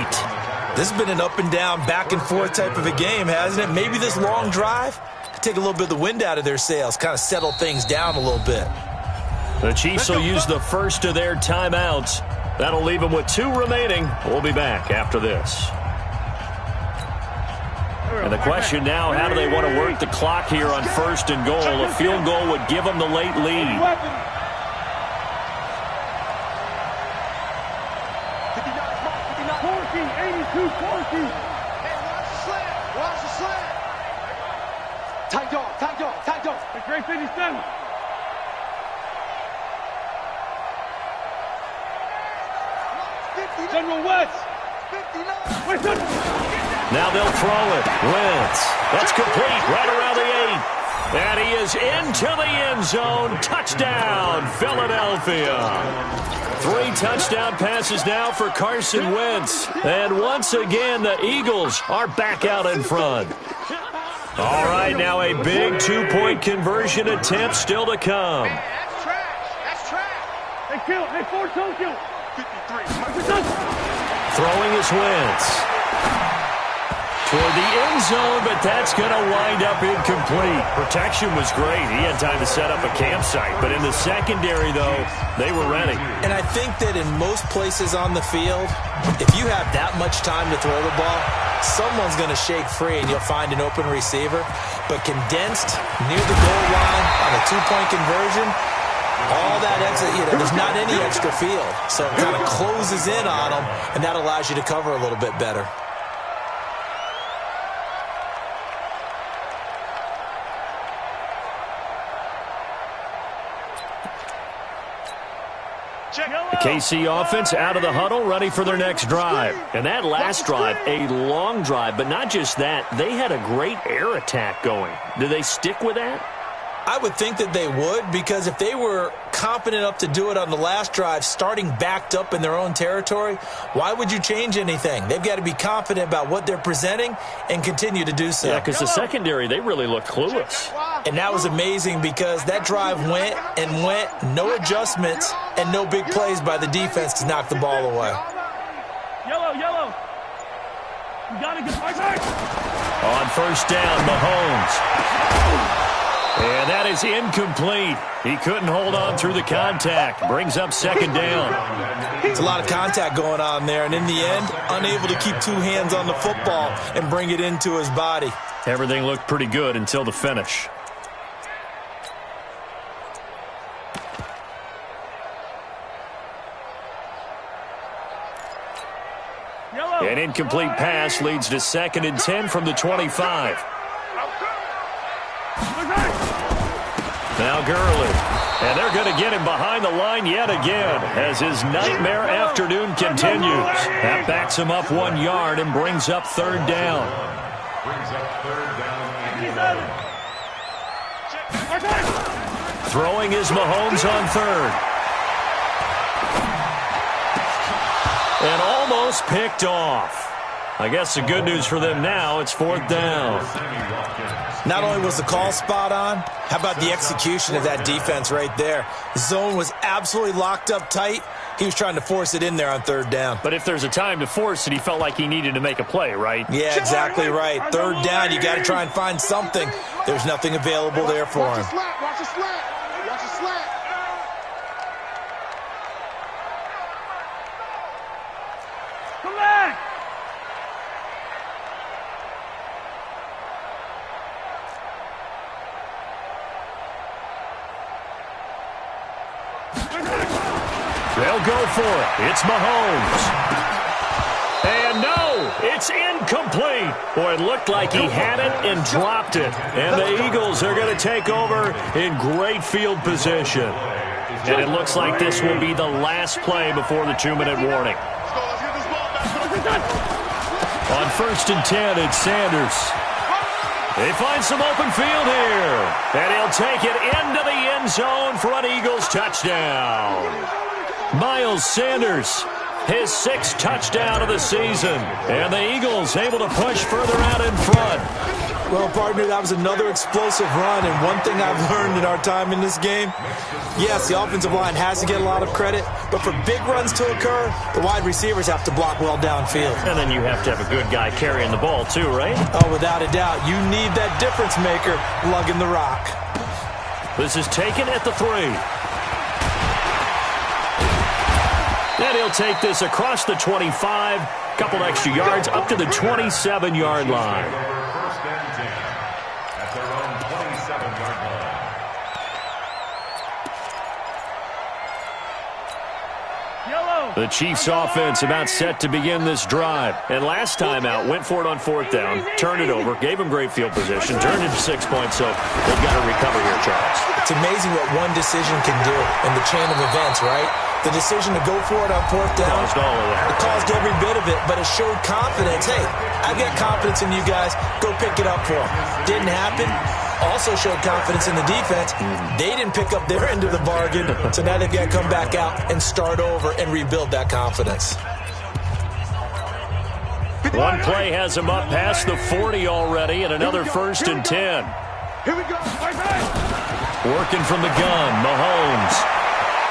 This has been an up and down, back and forth type of a game, hasn't it? Maybe this long drive could take a little bit of the wind out of their sails, kind of settle things down a little bit. The Chiefs will use the first of their timeouts. That'll leave them with 2 remaining. We'll be back after this. And the question now, how do they want to work the clock here on 1st and goal? A field goal would give them the late lead. 82, 40. Hey, watch the slant. Tight dog. The great 57. General West. 59. Now they'll throw it. Wentz. That's complete right around the 8. And he is into the end zone. Touchdown, Philadelphia. 3 touchdown passes now for Carson Wentz. And once again, the Eagles are back out in front. All right, now a big 2-point conversion attempt still to come. That's trash. Hey, kill. Hey, force don't kill. 53. Throwing is Wentz. Toward the end zone, but that's going to wind up incomplete. Protection was great. He had time to set up a campsite. But in the secondary, though, they were ready. And I think that in most places on the field, if you have that much time to throw the ball, someone's going to shake free and you'll find an open receiver. But condensed near the goal line on a 2-point conversion, all that exit, there's not any extra field. So it kind of closes in on them, and that allows you to cover a little bit better. The KC offense out of the huddle, ready for their next drive. And that last drive, a long drive, but not just that. They had a great air attack going. Do they stick with that? I would think that they would, because if they were confident enough to do it on the last drive, starting backed up in their own territory, why would you change anything? They've got to be confident about what they're presenting and continue to do so. Yeah, because the secondary, they really looked clueless. And that was amazing because that drive went and went, no adjustments, and no big plays by the defense to knock the ball away. Yellow. You got to get right back. On first down, Mahomes. And that is incomplete. He couldn't hold on through the contact. Brings up second down. It's a lot of contact going on there, and in the end, unable to keep two hands on the football and bring it into his body. Everything looked pretty good until the finish. An incomplete pass leads to 2nd and 10 from the 25. Now Gurley. And they're going to get him behind the line yet again as his nightmare afternoon continues. That backs him up 1 yard and brings up 3rd down. Brings up 3rd down and 11. Throwing is Mahomes on 3rd. And almost picked off. I guess the good news for them now, it's 4th down. Not only was the call spot on, how about the execution of that defense right there? The zone was absolutely locked up tight. He was trying to force it in there on 3rd down. But if there's a time to force it, he felt like he needed to make a play, right? Yeah, exactly right. 3rd down, you got to try and find something. There's nothing available there for him. Watch the slant. Watch the slant. Come back! They'll go for it. It's Mahomes. And no, it's incomplete. Boy, it looked like he had it and dropped it. And the Eagles are going to take over in great field position. And it looks like this will be the last play before the 2-minute warning. On 1st and 10, it's Sanders. They find some open field here. And he'll take it into the end zone for an Eagles touchdown. Miles Sanders, his 6th touchdown of the season. And the Eagles able to push further out in front. Well, partner, that was another explosive run, and one thing I've learned in our time in this game, yes, the offensive line has to get a lot of credit, but for big runs to occur, the wide receivers have to block well downfield. And then you have to have a good guy carrying the ball too, right? Oh, without a doubt. You need that difference maker lugging the rock. This is taken at the 3. And he'll take this across the 25, couple extra yards up to the 27-yard line. First and 10 at their own 27-yard line. The Chiefs offense about set to begin this drive. And last time out, went for it on 4th down, turned it over, gave them great field position, turned into 6 points, so they've got to recover here, Charles. It's amazing what one decision can do in the chain of events, right? The decision to go for it on 4th down. Caused all of that. It caused every bit of it, but it showed confidence. Hey, I've got confidence in you guys. Go pick it up for them. Didn't happen. Also showed confidence in the defense. They didn't pick up their end of the bargain, so now they've got to come back out and start over and rebuild that confidence. One play has him up past the 40 already, and another 1st and 10. Here we go. Working from the gun, Mahomes.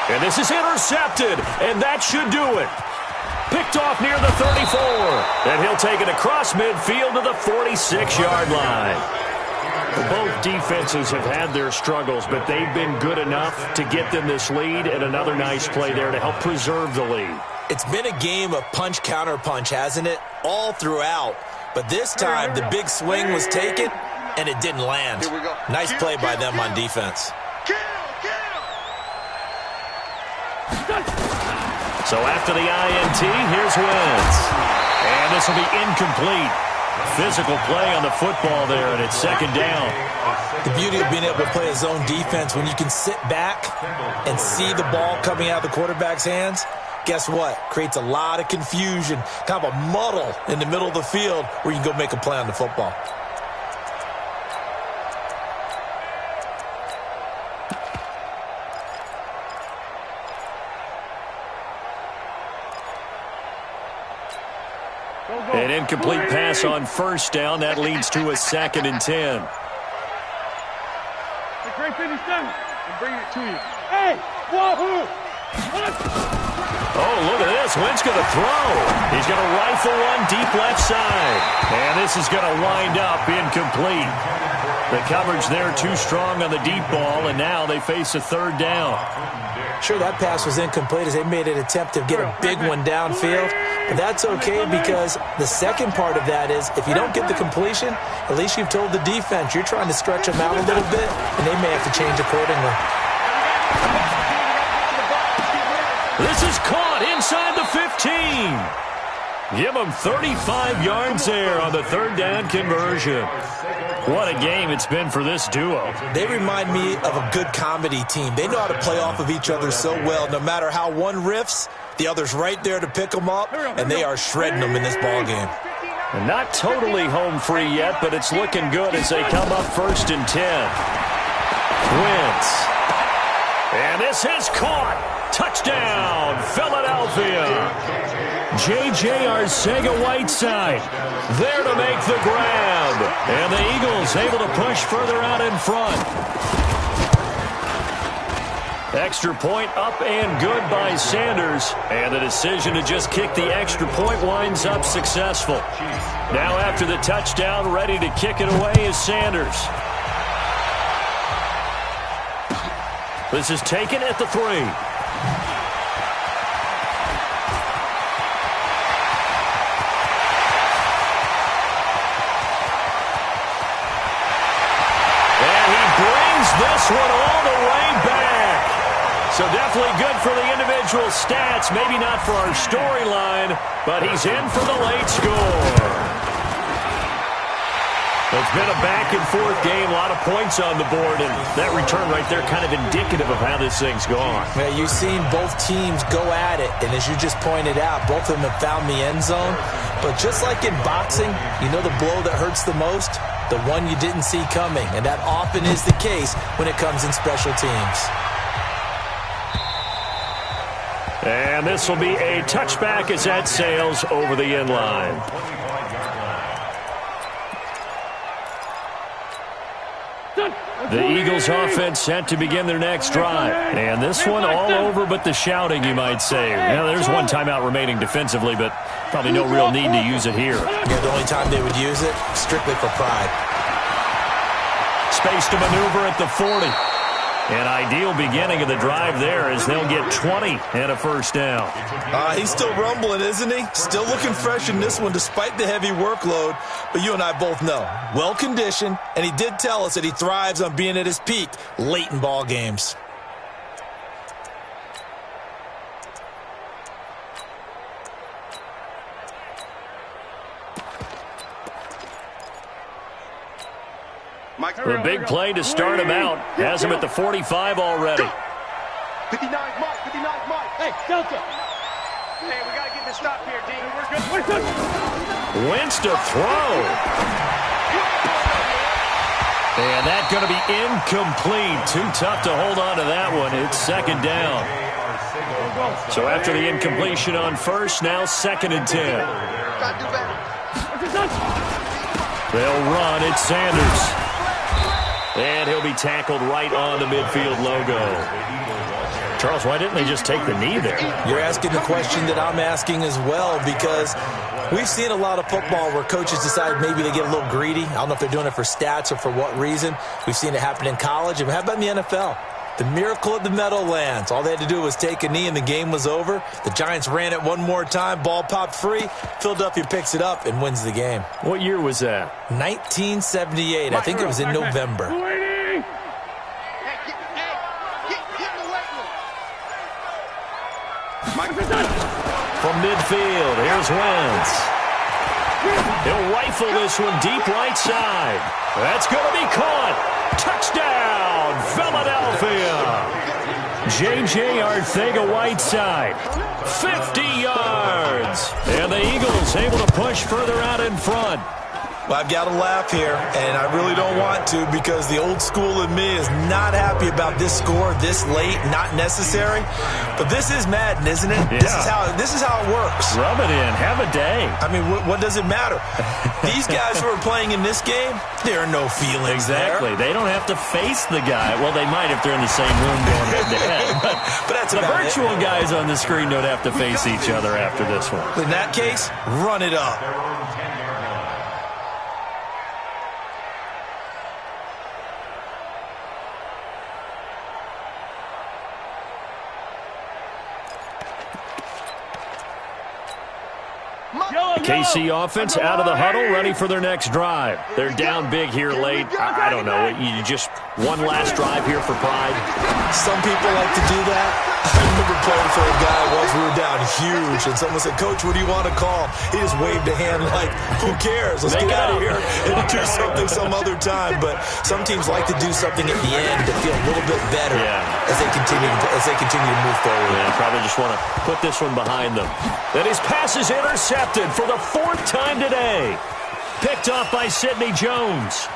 And this is intercepted, and that should do it. Picked off near the 34, and he'll take it across midfield to the 46-yard line. Both defenses have had their struggles, but they've been good enough to get them this lead, and another nice play there to help preserve the lead. It's been a game of punch-counter-punch, hasn't it? All throughout. But this time, the big swing was taken, and it didn't land. Nice play by them on defense. So after the INT, here's Wentz. And this will be incomplete. Physical play on the football there, and it's 2nd down. The beauty of being able to play a zone defense, when you can sit back and see the ball coming out of the quarterback's hands, guess what? Creates a lot of confusion, kind of a muddle in the middle of the field where you can go make a play on the football. An incomplete pass on 1st down. That leads to a 2nd and 10. The great 57. And bring it to you. Hey! Wahoo! Oh, look at this. Wentz going to throw. He's going to rifle one deep left side. And this is going to wind up incomplete. The coverage there too strong on the deep ball, and now they face a third down. Sure, that pass was incomplete as they made an attempt to get a big one downfield. But that's okay because the second part of that is if you don't get the completion, at least you've told the defense you're trying to stretch them out a little bit, and they may have to change accordingly. This is caught inside the 15. Give them 35 yards there on the third down conversion. What a game it's been for this duo. They remind me of a good comedy team. They know how to play off of each other so well. No matter how one riffs, the other's right there to pick them up, and they are shredding them in this ball game. And not totally home free yet, but it's looking good as they come up 1st and 10. Wentz. And this is caught. Touchdown, Philadelphia. J.J. Arcega-Whiteside there to make the grab. And the Eagles able to push further out in front. Extra point up and good by Sanders. And the decision to just kick the extra point winds up successful. Now after the touchdown, ready to kick it away is Sanders. This is taken at the 3. This one all the way back. So definitely good for the individual stats. Maybe not for our storyline, but he's in for the late score. It's been a back-and-forth game, a lot of points on the board, and that return right there kind of indicative of how this thing's gone. Yeah, you've seen both teams go at it, and as you just pointed out, both of them have found the end zone. But just like in boxing, you know the blow that hurts the most? The one you didn't see coming, and that often is the case when it comes in special teams. And this will be a touchback as that sails over the end line. The Eagles offense set to begin their next drive. And this one all over but the shouting, you might say. Now, there's one timeout remaining defensively, but probably no real need to use it here. Yeah, the only time they would use it, strictly for pride. Space to maneuver at the 40. An ideal beginning of the drive there as they'll get 20 and a first down. He's still rumbling, isn't he? Still looking fresh in this one despite the heavy workload. But you and I both know, well-conditioned, and he did tell us that he thrives on being at his peak late in ball games. The big play to start him out has him at the 45 already. 59 Mike, 59 Mike. Hey, Delta. Hey, we got to get this stop here, D. We're good. Wentz to throw. And that's going to be incomplete. Too tough to hold on to that one. It's second down. So after the incompletion on first, now 2nd and 10. They'll run. It's Sanders. And he'll be tackled right on the midfield logo. Charles, why didn't they just take the knee there? You're asking the question that I'm asking as well, because we've seen a lot of football where coaches decide maybe they get a little greedy. I don't know if they're doing it for stats or for what reason. We've seen it happen in college. And how about in the NFL? The miracle of the Meadowlands. All they had to do was take a knee and the game was over. The Giants ran it one more time. Ball popped free. Philadelphia picks it up and wins the game. What year was that? 1978. I think it was in November. From midfield, here's Wentz. He'll rifle this one deep right side. That's going to be caught. Touchdown, Philadelphia. J.J. Arcega-Whiteside, 50 yards. And the Eagles able to push further out in front. Well, I've got to laugh here, and I really don't want to because the old school in me is not happy about this score this late, not necessary. But this is Madden, isn't it? Yeah. This is how it works. Rub it in. Have a day. I mean, what does it matter? These guys who are playing in this game, there are no feelings Exactly. there. They don't have to face the guy. Well, they might if they're in the same room going head-to-head. But that's the about virtual guys on the screen don't have to face each other after this one. In that case, run it up. KC offense out of the huddle, ready for their next drive. They're down big here late. I don't know. You just one last drive here for pride. Some people like to do that. I remember playing for a guy once. We were down huge, and someone said, "Coach, what do you want to call?" He just waved a hand like, "Who cares? Let's get out of here and do something some other time." But some teams like to do something at the end to feel a little bit better as they continue to move forward. Yeah, probably just want to put this one behind them. Then his pass is intercepted for the 4th time today. Picked off by Sidney Jones.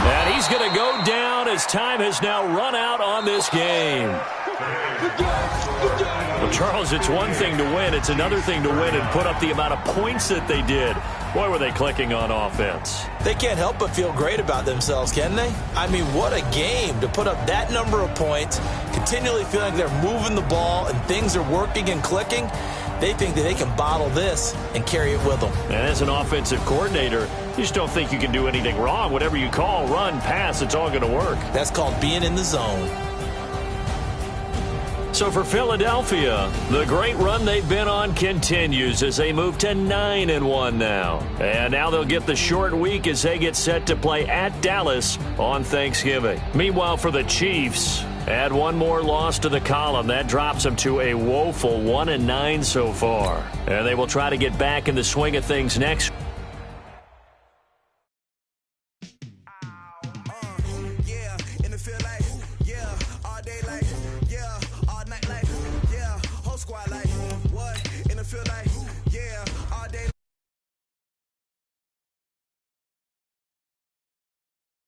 And he's going to go down as time has now run out on this game. Well, Charles, it's one thing to win. It's another thing to win and put up the amount of points that they did. Boy, were they clicking on offense. They can't help but feel great about themselves, can they? I mean, what a game to put up that number of points, continually feeling like they're moving the ball and things are working and clicking. They think that they can bottle this and carry it with them. And as an offensive coordinator, you just don't think you can do anything wrong. Whatever you call, run, pass, it's all going to work. That's called being in the zone. So for Philadelphia, the great run they've been on continues as they move to 9-1 now. And now they'll get the short week as they get set to play at Dallas on Thanksgiving. Meanwhile, for the Chiefs, add one more loss to the column. That drops them to a woeful 1-9 so far. And they will try to get back in the swing of things next. Feel like